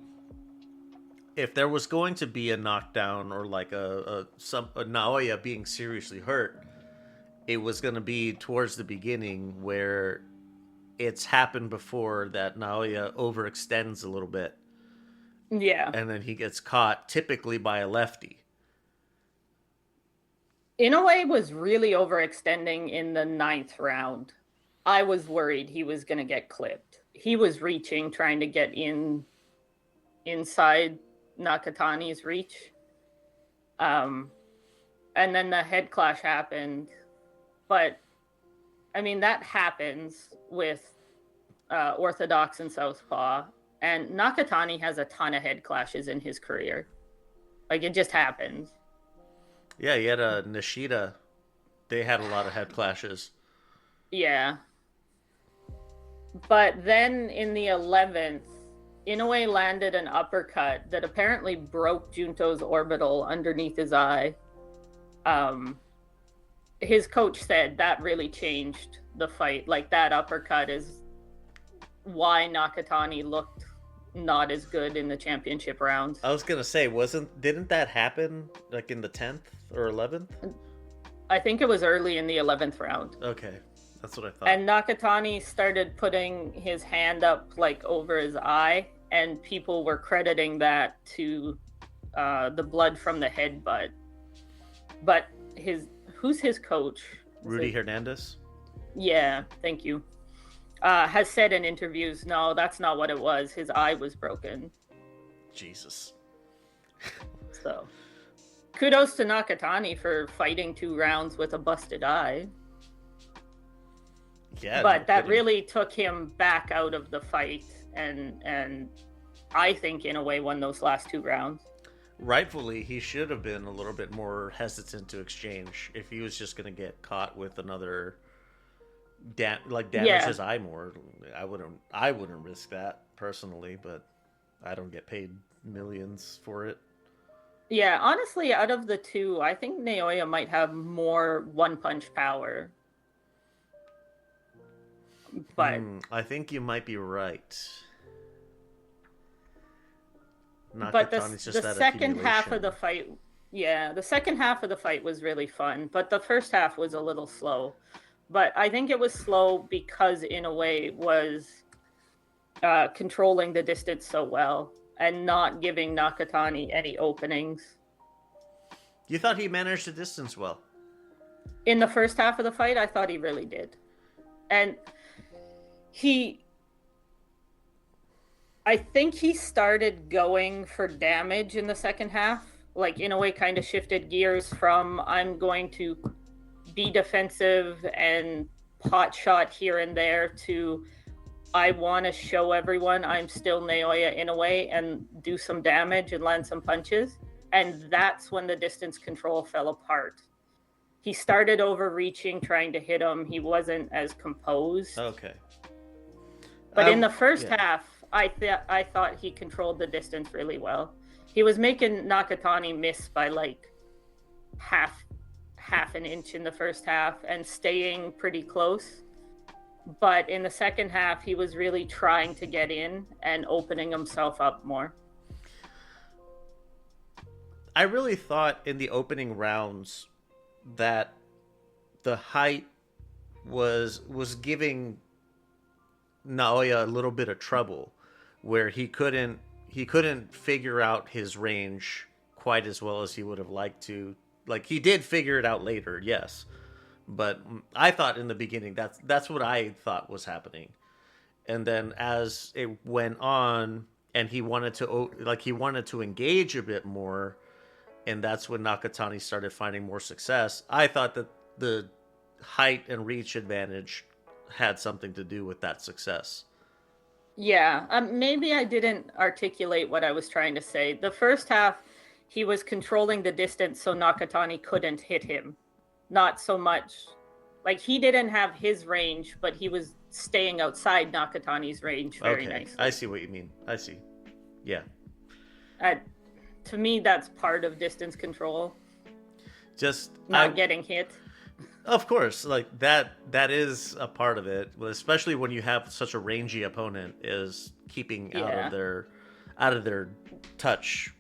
a knockdown, or like a Naoya being seriously hurt, it was going to be towards the beginning, where it's happened before that Naoya overextends a little bit. Yeah. And then he gets caught, typically by a lefty. Inoue was really overextending in the 9th round. I was worried he was going to get clipped. He was reaching, trying to get inside Nakatani's reach. And then the head clash happened. But, I mean, that happens with Orthodox and Southpaw. And Nakatani has a ton of head clashes in his career. Like, it just happens. Yeah, he had a Nishida. They had a lot of head clashes. Yeah. But then in the 11th, Inoue landed an uppercut that apparently broke Junto's orbital underneath his eye. His coach said that really changed the fight. Like, that uppercut is why Nakatani looked not as good in the championship rounds. I was gonna say, didn't that happen like in the 10th or 11th? I think it was early in the 11th round. Okay, that's what I thought. And Nakatani started putting his hand up like over his eye, and people were crediting that to the blood from the headbutt. But who's his coach? Rudy Hernandez? Yeah, thank you. Has said in interviews, no, that's not what it was. His eye was broken. Jesus. So, kudos to Nakatani for fighting 2 rounds with a busted eye. Yeah, but that really took him back out of the fight, and I think in a way won those last 2 rounds. Rightfully, he should have been a little bit more hesitant to exchange if he was just going to get caught with another damage his eye more. I wouldn't risk that personally, but I don't get paid millions for it. Yeah, honestly, out of the 2, I think Naoya might have more one-punch power. But I think you might be right. But the second half of the fight, the second half of the fight was really fun, but the first half was a little slow. But I think it was slow because Inoue was controlling the distance so well and not giving Nakatani any openings. You thought he managed the distance well? In the first half of the fight, I thought he really did. And I think he started going for damage in the second half. Like, in a way, kind of shifted gears from I'm going to be defensive and pot shot here and there to I want to show everyone I'm still Naoya in a way and do some damage and land some punches. And that's when the distance control fell apart. He started overreaching, trying to hit him. He wasn't as composed. Okay. But in the first half, I thought he controlled the distance really well. He was making Nakatani miss by like half an inch in the first half and staying pretty close. But in the second half, he was really trying to get in and opening himself up more. I really thought in the opening rounds that the height was giving Naoya a little bit of trouble, where he couldn't figure out his range quite as well as he would have liked to. Like, he did figure it out later, yes, but I thought in the beginning that's what I thought was happening. And then as it went on and he wanted to engage a bit more, and that's when Nakatani started finding more success, I thought that the height and reach advantage had something to do with that success. Yeah, maybe I didn't articulate what I was trying to say. The first half, he was controlling the distance so Nakatani couldn't hit him. Not so much. Like, he didn't have his range, but he was staying outside Nakatani's range very nicely. I see what you mean. I see. Yeah. To me, that's part of distance control. Just not getting hit. Of course, like that is a part of it, especially when you have such a rangy opponent, is keeping out of their touch.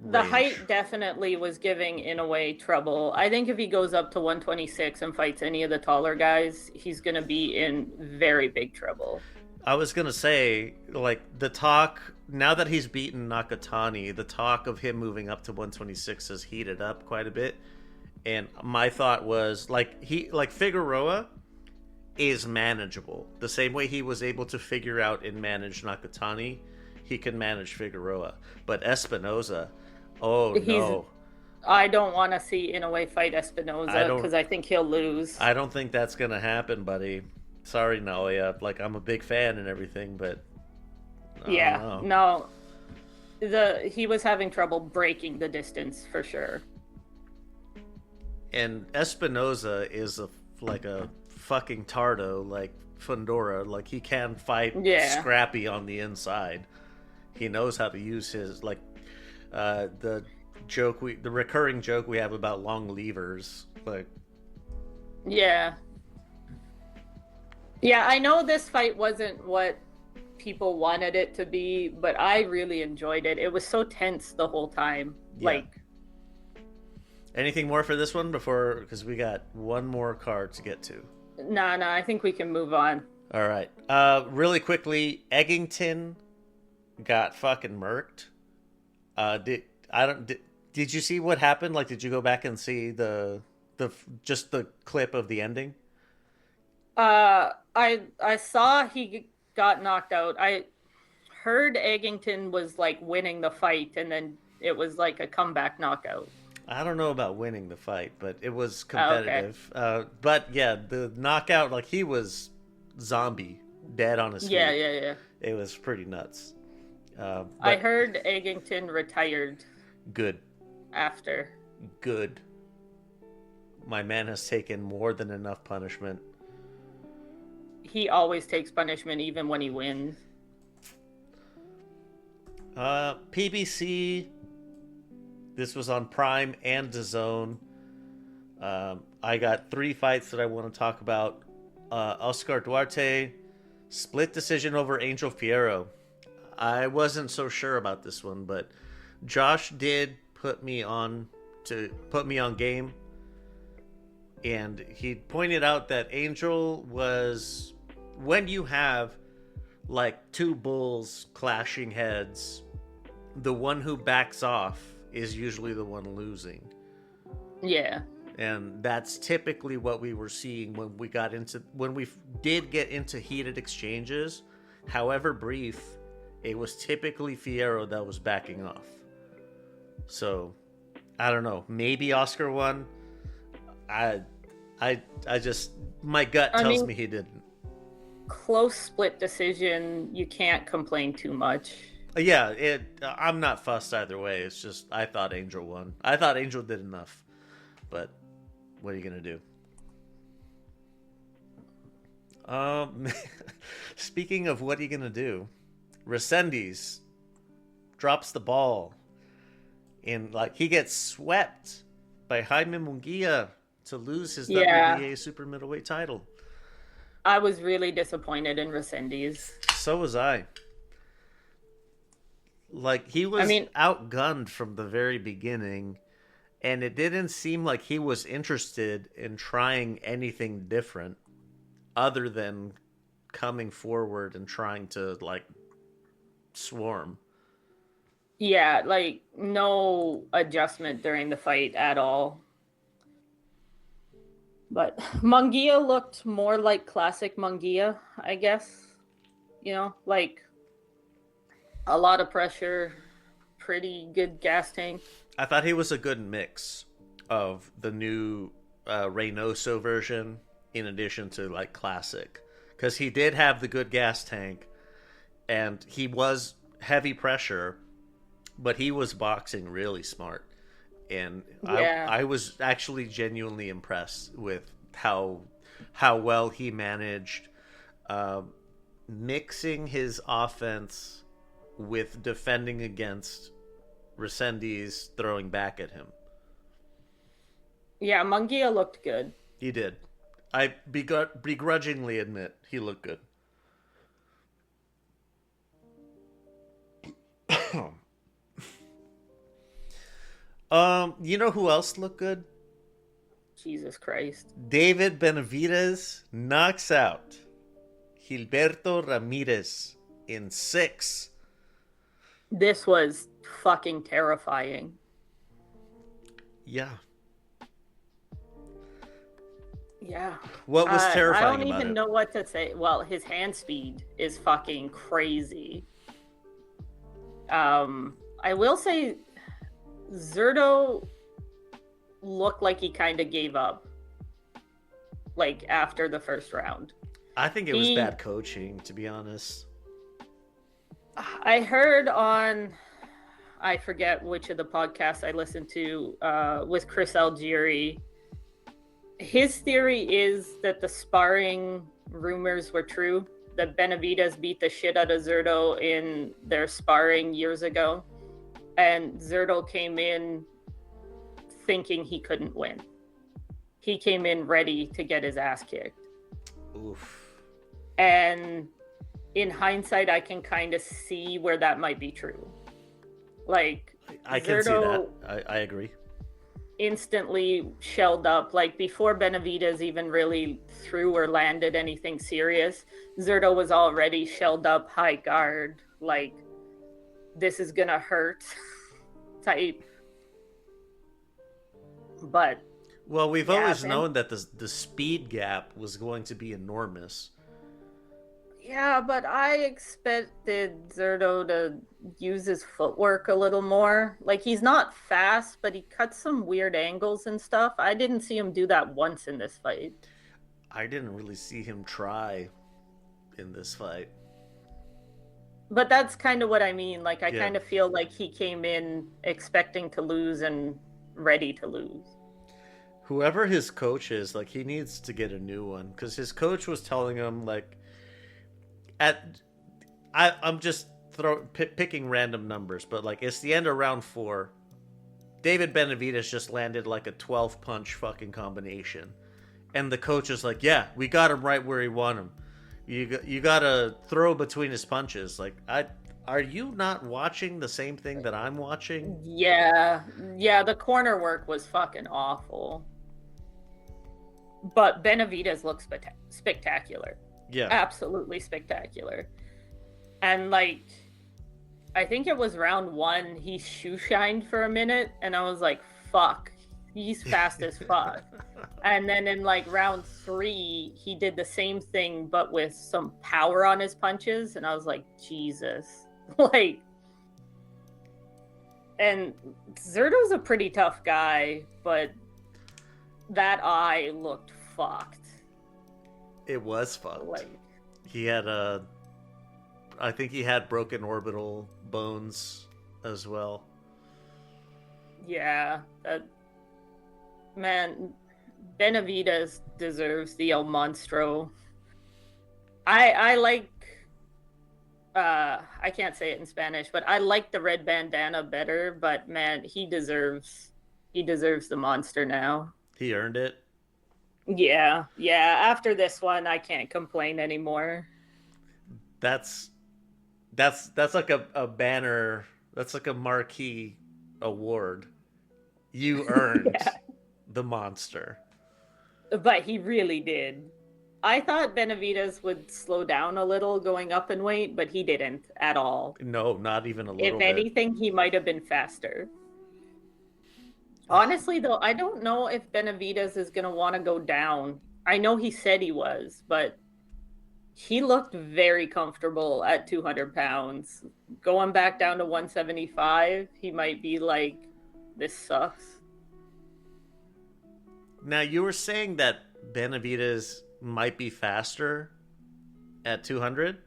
The height definitely was giving Inoue trouble. I think if he goes up to 126 and fights any of the taller guys, he's going to be in very big trouble. I was going to say, like, the talk, now that he's beaten Nakatani, the talk of him moving up to 126 has heated up quite a bit. And my thought was, Figueroa is manageable. The same way he was able to figure out and manage Nakatani, he can manage Figueroa. But Espinoza, no. I don't want to see Inoue fight Espinoza because I think he'll lose. I don't think that's going to happen, buddy. Sorry, Naoya. Like, I'm a big fan and everything, but no. He was having trouble breaking the distance for sure. And Espinoza is a fucking tardo, like Fundora. Like, he can fight scrappy on the inside. He knows how to use his, the recurring joke we have about long levers. Like, yeah, I know this fight wasn't what people wanted it to be, but I really enjoyed it. It was so tense the whole time. Yeah. Anything more for this one because we got one more card to get to? No, I think we can move on. All right. Really quickly, Eggington got fucking murked. I don't. Did you see what happened? Like, did you go back and see just the clip of the ending? I saw he got knocked out. I heard Eggington was like winning the fight, and then it was like a comeback knockout. I don't know about winning the fight, but it was competitive. Okay. But yeah, the knockout, like he was zombie, dead on his feet. Yeah. It was pretty nuts. I heard Eggington retired. Good. After. Good. My man has taken more than enough punishment. He always takes punishment, even when he wins. PBC. This was on Prime and DAZN. I got 3 fights that I want to talk about. Oscar Duarte, split decision over Angel Fierro. I wasn't so sure about this one, but Josh did put me on game, and he pointed out that Angel was, when you have like 2 bulls clashing heads, the one who backs off is usually the one losing. Yeah. And that's typically what we were seeing when we did get into heated exchanges. However brief, it was typically Fierro that was backing off. So, I don't know. Maybe Oscar won. I just, my gut tells me he didn't. Close split decision. You can't complain too much. Yeah, I'm not fussed either way. It's just I thought Angel won. I thought Angel did enough. But what are you gonna do? Speaking of what are you gonna do, Resendiz drops the ball, and like he gets swept by Jaime Munguia to lose his WBA super middleweight title. I was really disappointed in Resendiz. So was I. Like, he was outgunned from the very beginning, and it didn't seem like he was interested in trying anything different other than coming forward and trying to, like, swarm. Yeah, like, no adjustment during the fight at all. But Munguia looked more like classic Munguia, I guess. You know, like a lot of pressure, pretty good gas tank. I thought he was a good mix of the new Reynoso version in addition to like classic, because he did have the good gas tank and he was heavy pressure, but he was boxing really smart. And I was actually genuinely impressed with how well he managed mixing his offense with defending against Resendiz throwing back at him. Yeah, Munguia looked good. He did. I begrudgingly admit he looked good. You know who else looked good? Jesus Christ. David Benavidez knocks out Gilberto Ramirez in 6. This was fucking terrifying. Yeah. Yeah. What was terrifying about it? I don't even know what to say. Well, his hand speed is fucking crazy. I will say Zurdo looked like he kind of gave up, like, after the first round. I think it was bad coaching, to be honest. I heard on, I forget which of the podcasts I listened to, with Chris Algieri, his theory is that the sparring rumors were true, that Benavidez beat the shit out of Zurdo in their sparring years ago. And Zurdo came in thinking he couldn't win. He came in ready to get his ass kicked. Oof. And in hindsight, I can kind of see where that might be true. Like, I can see that. I agree. Instantly shelled up. Like, before Benavidez even really threw or landed anything serious, Zurdo was already shelled up, high guard. Like, this is gonna hurt type. But well, we've always known that the speed gap was going to be enormous. Yeah, but I expected Zerto to use his footwork a little more. Like, he's not fast, but he cuts some weird angles and stuff. I didn't see him do that once in this fight. I didn't really see him try in this fight. But that's kind of what I mean. Like, I kind of feel like he came in expecting to lose and ready to lose. Whoever his coach is, like, he needs to get a new one. Because his coach was telling him, like, I'm just picking random numbers, but like it's the end of round 4. David Benavidez just landed like a 12 punch fucking combination, and the coach is like, "Yeah, we got him right where he want him. You gotta throw between his punches." Like, are you not watching the same thing that I'm watching? Yeah. The corner work was fucking awful, but Benavidez looks spectacular. Yeah. Absolutely spectacular. And like, I think it was round 1, he shoe shined for a minute, and I was like, fuck, he's fast as fuck. And then in like round 3, he did the same thing, but with some power on his punches, and I was like, Jesus. Like, and Zerto's a pretty tough guy, but that eye looked fucked. It was fucked. Like, he had I think he had broken orbital bones as well. Yeah, man, Benavidez deserves the El Monstro. I like, I can't say it in Spanish, but I like the red bandana better. But man, he deserves the monster now. He earned it. Yeah. After this one, I can't complain anymore. That's like a banner. That's like a marquee award. You earned the monster. But he really did. I thought Benavidez would slow down a little going up in weight, but he didn't at all. No, not even a little If bit. anything, he might have been faster. Honestly, though, I don't know if Benavidez is going to want to go down. I know he said he was, but he looked very comfortable at 200 pounds. Going back down to 175, he might be like, this sucks. Now, you were saying that Benavidez might be faster at 200,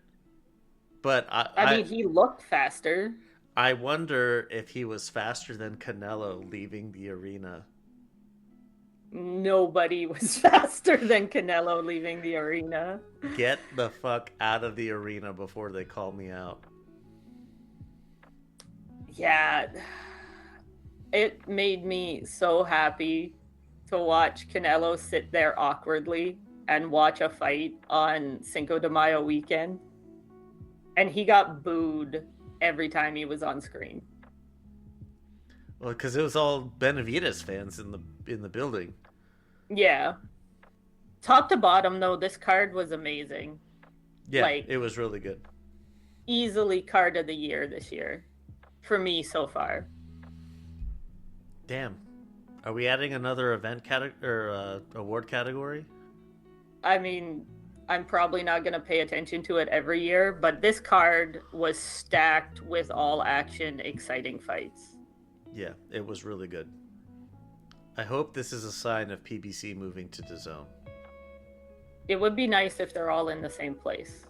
but I mean, he looked faster. I wonder if he was faster than Canelo leaving the arena. Nobody was faster than Canelo leaving the arena. Get the fuck out of the arena before they call me out. Yeah. It made me so happy to watch Canelo sit there awkwardly and watch a fight on Cinco de Mayo weekend. And he got booed every time he was on screen. Well, because it was all Benavidez fans in the building. Yeah. Top to bottom, though, this card was amazing. Yeah, like, it was really good. Easily card of the year this year. For me so far. Damn. Are we adding another event award category? I mean, I'm probably not going to pay attention to it every year, but this card was stacked with all action, exciting fights. Yeah, it was really good. I hope this is a sign of PBC moving to DAZN. It would be nice if they're all in the same place.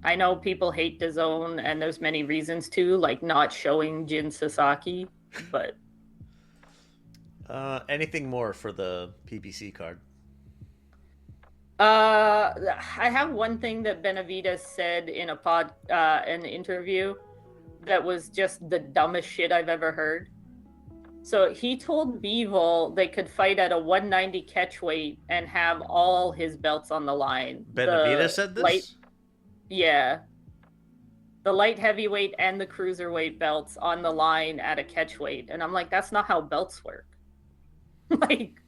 I know people hate DAZN, and there's many reasons to, like not showing Jin Sasaki, but... anything more for the PBC card? I have one thing that Benavidez said in an interview that was just the dumbest shit I've ever heard. So he told Bivol they could fight at a 190 catchweight and have all his belts on the line. Benavidez said this? Yeah. The light heavyweight and the cruiserweight belts on the line at a catchweight. And I'm like, that's not how belts work. Like,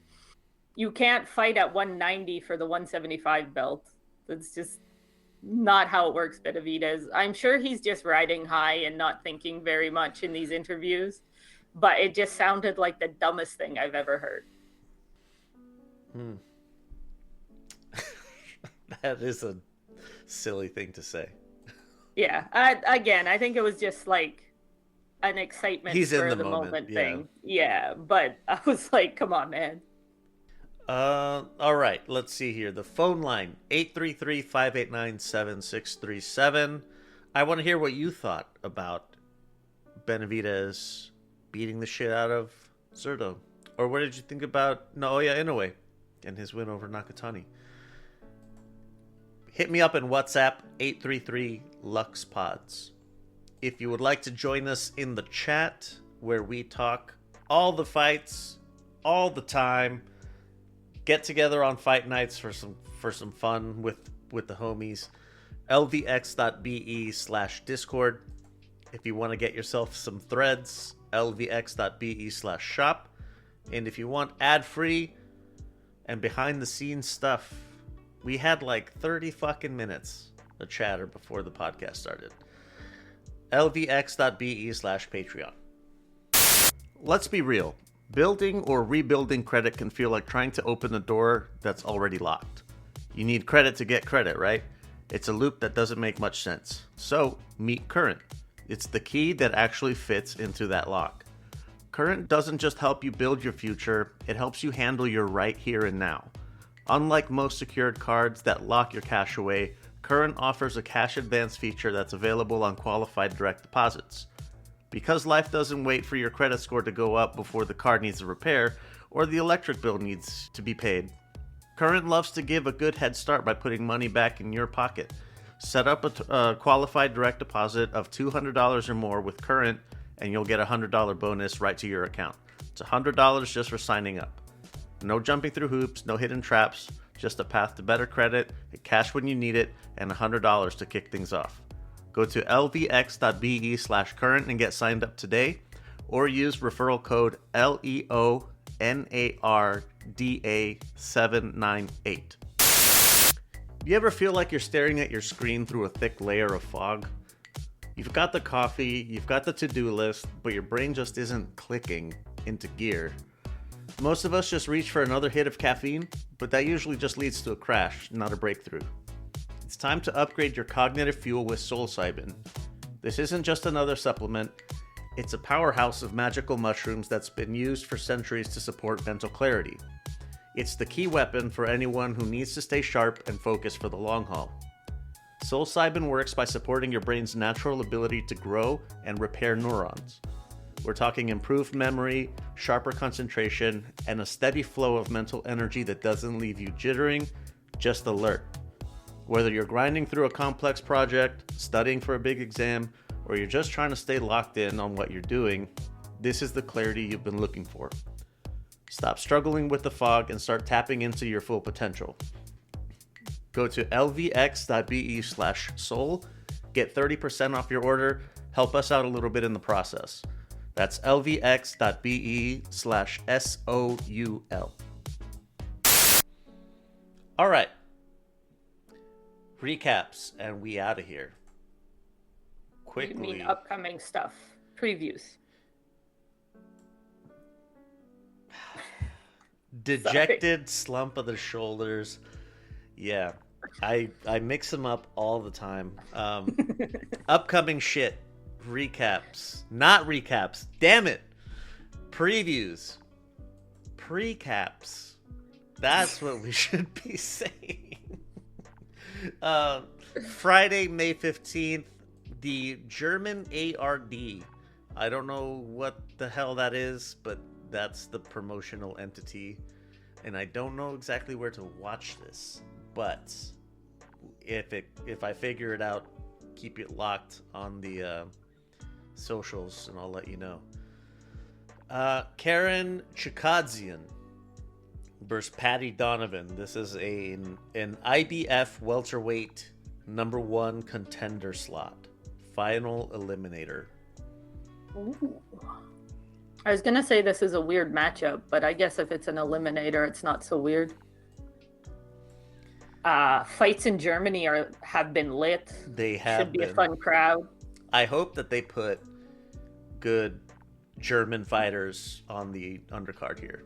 you can't fight at 190 for the 175 belt. It's just not how it works, Benavidez. I'm sure he's just riding high and not thinking very much in these interviews, but it just sounded like the dumbest thing I've ever heard. That is a silly thing to say. Yeah. I think it was just like an excitement He's for in the moment yeah. thing. Yeah, but I was like, come on, man. All right, let's see here. The phone line, 833-589-7637. I want to hear what you thought about Benavidez beating the shit out of Zerto. Or what did you think about Naoya Inoue and his win over Nakatani? Hit me up in WhatsApp, 833-LuxPods. If you would like to join us in the chat, where we talk all the fights, all the time, get together on fight nights for some fun with the homies, lvx.be/discord. If you want to get yourself some threads, lvx.be/shop. And if you want ad-free and behind-the-scenes stuff, we had like 30 fucking minutes of chatter before the podcast started. lvx.be/Patreon. Let's be real. Building or rebuilding credit can feel like trying to open a door that's already locked. You need credit to get credit, right? It's a loop that doesn't make much sense. So, meet Current. It's the key that actually fits into that lock. Current doesn't just help you build your future, it helps you handle your right here and now. Unlike most secured cards that lock your cash away, Current offers a cash advance feature that's available on qualified direct deposits. Because life doesn't wait for your credit score to go up before the card needs a repair or the electric bill needs to be paid, Current loves to give a good head start by putting money back in your pocket. Set up a qualified direct deposit of $200 or more with Current and you'll get a $100 bonus right to your account. It's $100 just for signing up. No jumping through hoops, no hidden traps, just a path to better credit, cash when you need it, and $100 to kick things off. Go to lvx.be/current and get signed up today, or use referral code LEONARDA798. You ever feel like you're staring at your screen through a thick layer of fog? You've got the coffee, you've got the to-do list, but your brain just isn't clicking into gear. Most of us just reach for another hit of caffeine, but that usually just leads to a crash, not a breakthrough. It's time to upgrade your cognitive fuel with psilocybin. This isn't just another supplement, it's a powerhouse of magical mushrooms that's been used for centuries to support mental clarity. It's the key weapon for anyone who needs to stay sharp and focused for the long haul. Psilocybin works by supporting your brain's natural ability to grow and repair neurons. We're talking improved memory, sharper concentration, and a steady flow of mental energy that doesn't leave you jittering, just alert. Whether you're grinding through a complex project, studying for a big exam, or you're just trying to stay locked in on what you're doing, this is the clarity you've been looking for. Stop struggling with the fog and start tapping into your full potential. Go to lvx.be/soul, get 30% off your order, help us out a little bit in the process. That's lvx.be/soul. All right. Recaps, and we out of here. Quickly. You mean upcoming stuff. Previews. Dejected slump of the shoulders. Yeah. I mix them up all the time. Upcoming shit. Recaps. Not recaps. Damn it. Previews. Precaps. That's what we should be saying. Friday, May 15th, the German ARD. I don't know what the hell that is, but that's the promotional entity. And I don't know exactly where to watch this. But if I figure it out, keep it locked on the socials and I'll let you know. Karen Chikadzian versus Patty Donovan. This is an IBF welterweight #1 contender slot. Final eliminator. Ooh. I was gonna say this is a weird matchup, but I guess if it's an eliminator, it's not so weird. Fights in Germany have been lit. They have Should be been. a fun crowd. I hope that they put good German fighters on the undercard here.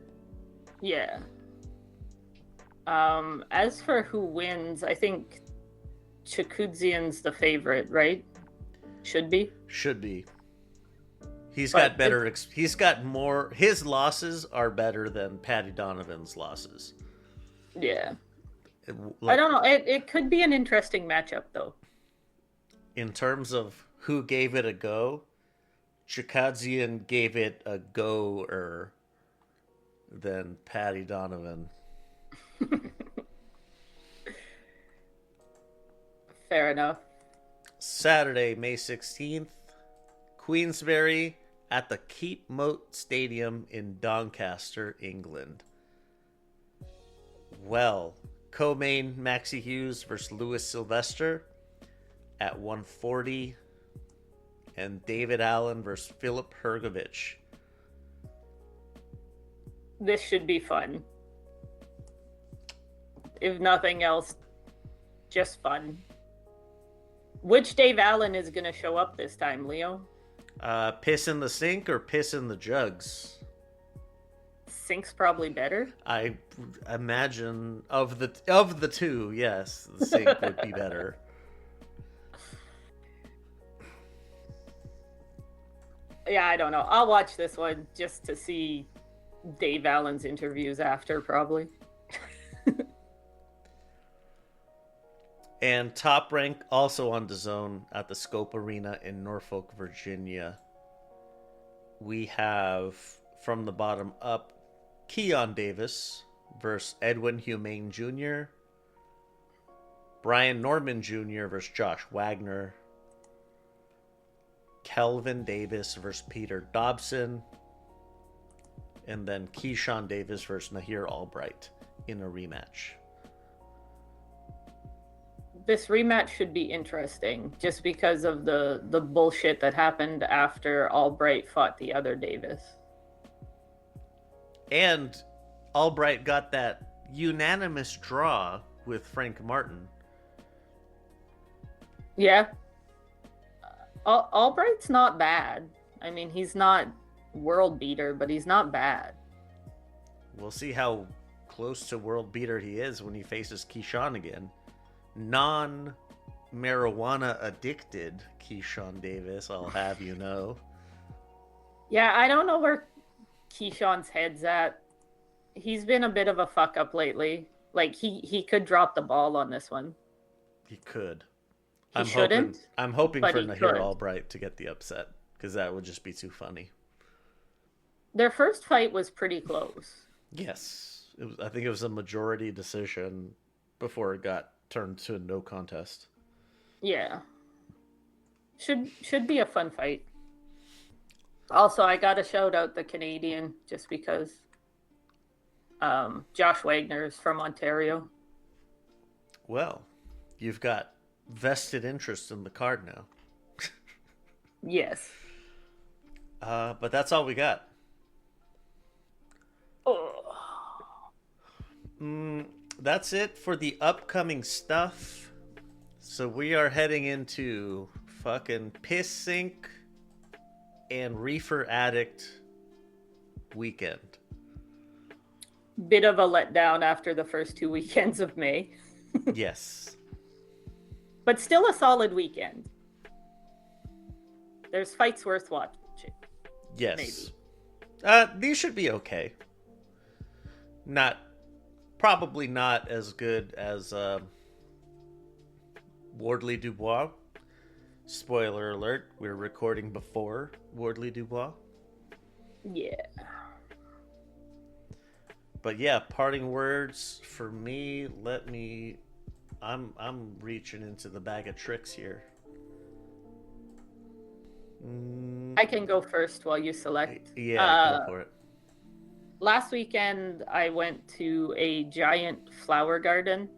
Yeah. As for who wins, I think Chakudzian's the favorite, right? Should be. Should be. He's got better. He's got more. His losses are better than Patty Donovan's losses. Yeah. I don't know. It could be an interesting matchup, though. In terms of who gave it a go, Chikadzian gave it a go-er than Patty Donovan. Fair enough. Saturday, May 16th, Queensberry at the Keep Moat Stadium in Doncaster, England. Well, co-main Maxie Hughes versus Lewis Sylvester at 140, and David Allen versus Filip Hrgovic. This should be fun. If nothing else, just fun. Which Dave Allen is going to show up this time, Leo? Piss in the sink or piss in the jugs? Sink's probably better. I imagine of the two, yes, the sink would be better. Yeah, I don't know. I'll watch this one just to see Dave Allen's interviews after, probably. And Top Rank also on DAZN at the Scope Arena in Norfolk, Virginia. We have, from the bottom up, Keon Davis versus Edwin Humane Jr., Brian Norman Jr. versus Josh Wagner, Kelvin Davis versus Peter Dobson, and then Keyshawn Davis versus Nahir Albright in a rematch. This rematch should be interesting just because of the bullshit that happened after Albright fought the other Davis. And Albright got that unanimous draw with Frank Martin. Yeah. Albright's not bad. I mean, he's not world beater, but he's not bad. We'll see how close to world beater he is when he faces Keyshawn again. Non-marijuana addicted Keyshawn Davis, I'll have you know. Yeah, I don't know where Keyshawn's head's at. He's been a bit of a fuck up lately. Like, he could drop the ball on this one. He could. He shouldn't. I'm hoping for Nahir could. Albright to get the upset, because that would just be too funny. Their first fight was pretty close. Yes. I think it was a majority decision before it got turned to a no contest. Yeah. Should be a fun fight. Also, I gotta shout out the Canadian just because Josh Wagner is from Ontario. Well, you've got vested interest in the card now. Yes. But that's all we got. That's it for the upcoming stuff. So we are heading into fucking Piss Sink and Reefer Addict weekend. Bit of a letdown after the first 2 weekends of May. Yes. But still a solid weekend. There's fights worth watching. Yes. These should be okay. Probably not as good as Wardley Dubois. Spoiler alert, we're recording before Wardley Dubois. Yeah. But yeah, parting words for me, I'm reaching into the bag of tricks here. I can go first while you select. Yeah, go for it. Last weekend, I went to a giant flower garden,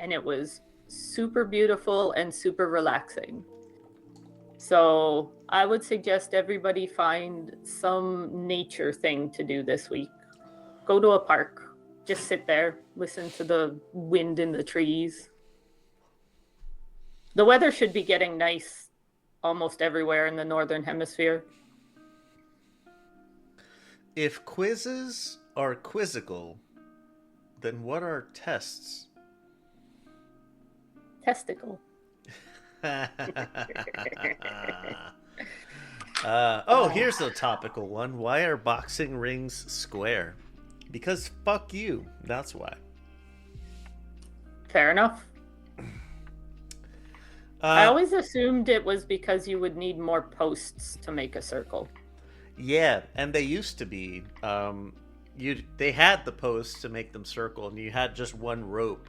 and it was super beautiful and super relaxing. So I would suggest everybody find some nature thing to do this week. Go to a park. Just sit there, listen to the wind in the trees. The weather should be getting nice almost everywhere in the Northern Hemisphere. If quizzes are quizzical, then what are tests? Testicle. Here's a topical one. Why are boxing rings square? Because fuck you. That's why. Fair enough. I always assumed it was because you would need more posts to make a circle. Yeah, and they used to be. They had the posts to make them circle, and you had just one rope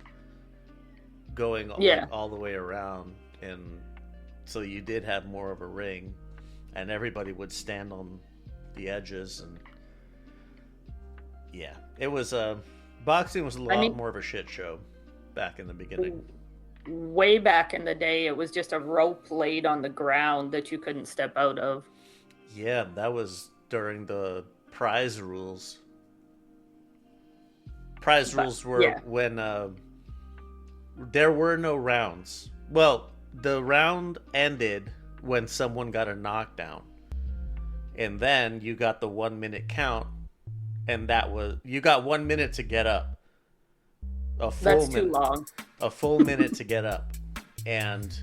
going all the way around, and so you did have more of a ring, and everybody would stand on the edges, and yeah, it was boxing was a lot more of a shit show back in the beginning. Way back in the day, it was just a rope laid on the ground that you couldn't step out of. Yeah, that was during the prize rules. Prize rules were when there were no rounds. Well, the round ended when someone got a knockdown. And then you got the 1 minute count, and you got 1 minute to get up. That's too long. A full minute to get up. And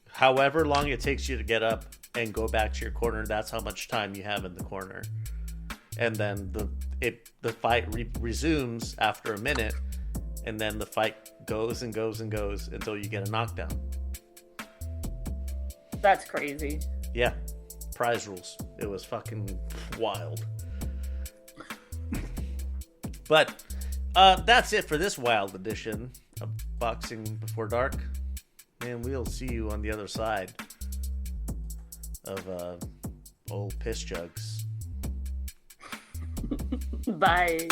however long it takes you to get up and go back to your corner, that's how much time you have in the corner. And then the fight resumes after a minute, and then the fight goes and goes and goes until you get a knockdown. That's crazy. Yeah, prize rules. It was fucking wild. But that's it for this wild edition of Boxing Before Dark. And we'll see you on the other side of old piss jugs. Bye.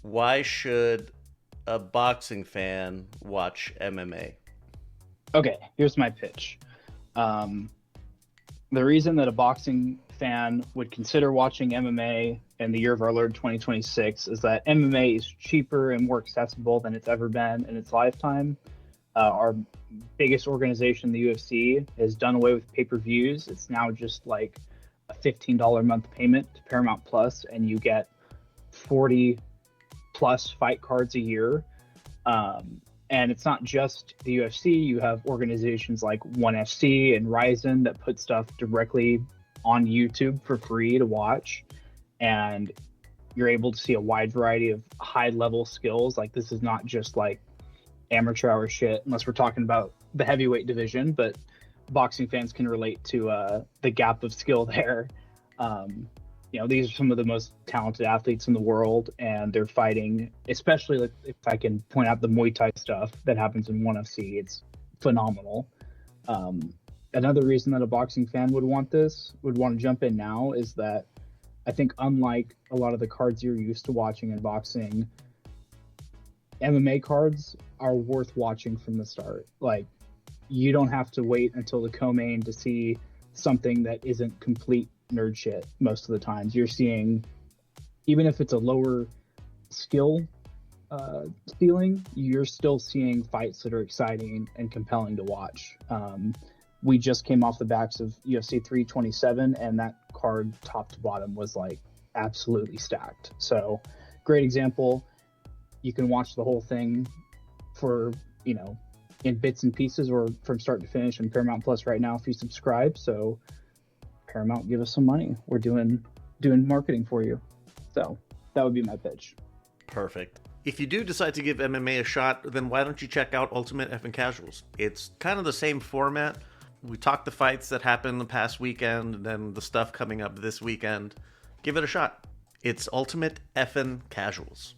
Why should a boxing fan watch MMA? Okay, here's my pitch. The reason that a boxing fan would consider watching MMA in the year of our Lord 2026 is that MMA is cheaper and more accessible than it's ever been in its lifetime. Our biggest organization, the UFC, has done away with pay-per-views. It's now just like a $15 a month payment to Paramount Plus, and you get 40 plus fight cards a year. And it's not just the UFC. You have organizations like ONE FC and Ryzen that put stuff directly on YouTube for free to watch. And you're able to see a wide variety of high level skills. Like, this is not just like amateur hour shit, unless we're talking about the heavyweight division, but boxing fans can relate to the gap of skill there. These are some of the most talented athletes in the world, and they're fighting, especially if I can point out the Muay Thai stuff that happens in ONE FC. It's phenomenal. Another reason that a boxing fan would want to jump in now is that I think, unlike a lot of the cards you're used to watching in boxing, MMA cards are worth watching from the start. Like, you don't have to wait until the co-main to see something that isn't complete nerd shit. Most of the times you're seeing, even if it's a lower skill ceiling, you're still seeing fights that are exciting and compelling to watch. We just came off the backs of UFC 327, and that card top to bottom was like absolutely stacked. So great example. You can watch the whole thing for, in bits and pieces or from start to finish on Paramount Plus right now if you subscribe. So Paramount, give us some money. We're doing marketing for you. So that would be my pitch. Perfect. If you do decide to give MMA a shot, then why don't you check out Ultimate Effin' Casuals? It's kind of the same format. We talk the fights that happened the past weekend, and then the stuff coming up this weekend. Give it a shot. It's Ultimate Effin' Casuals.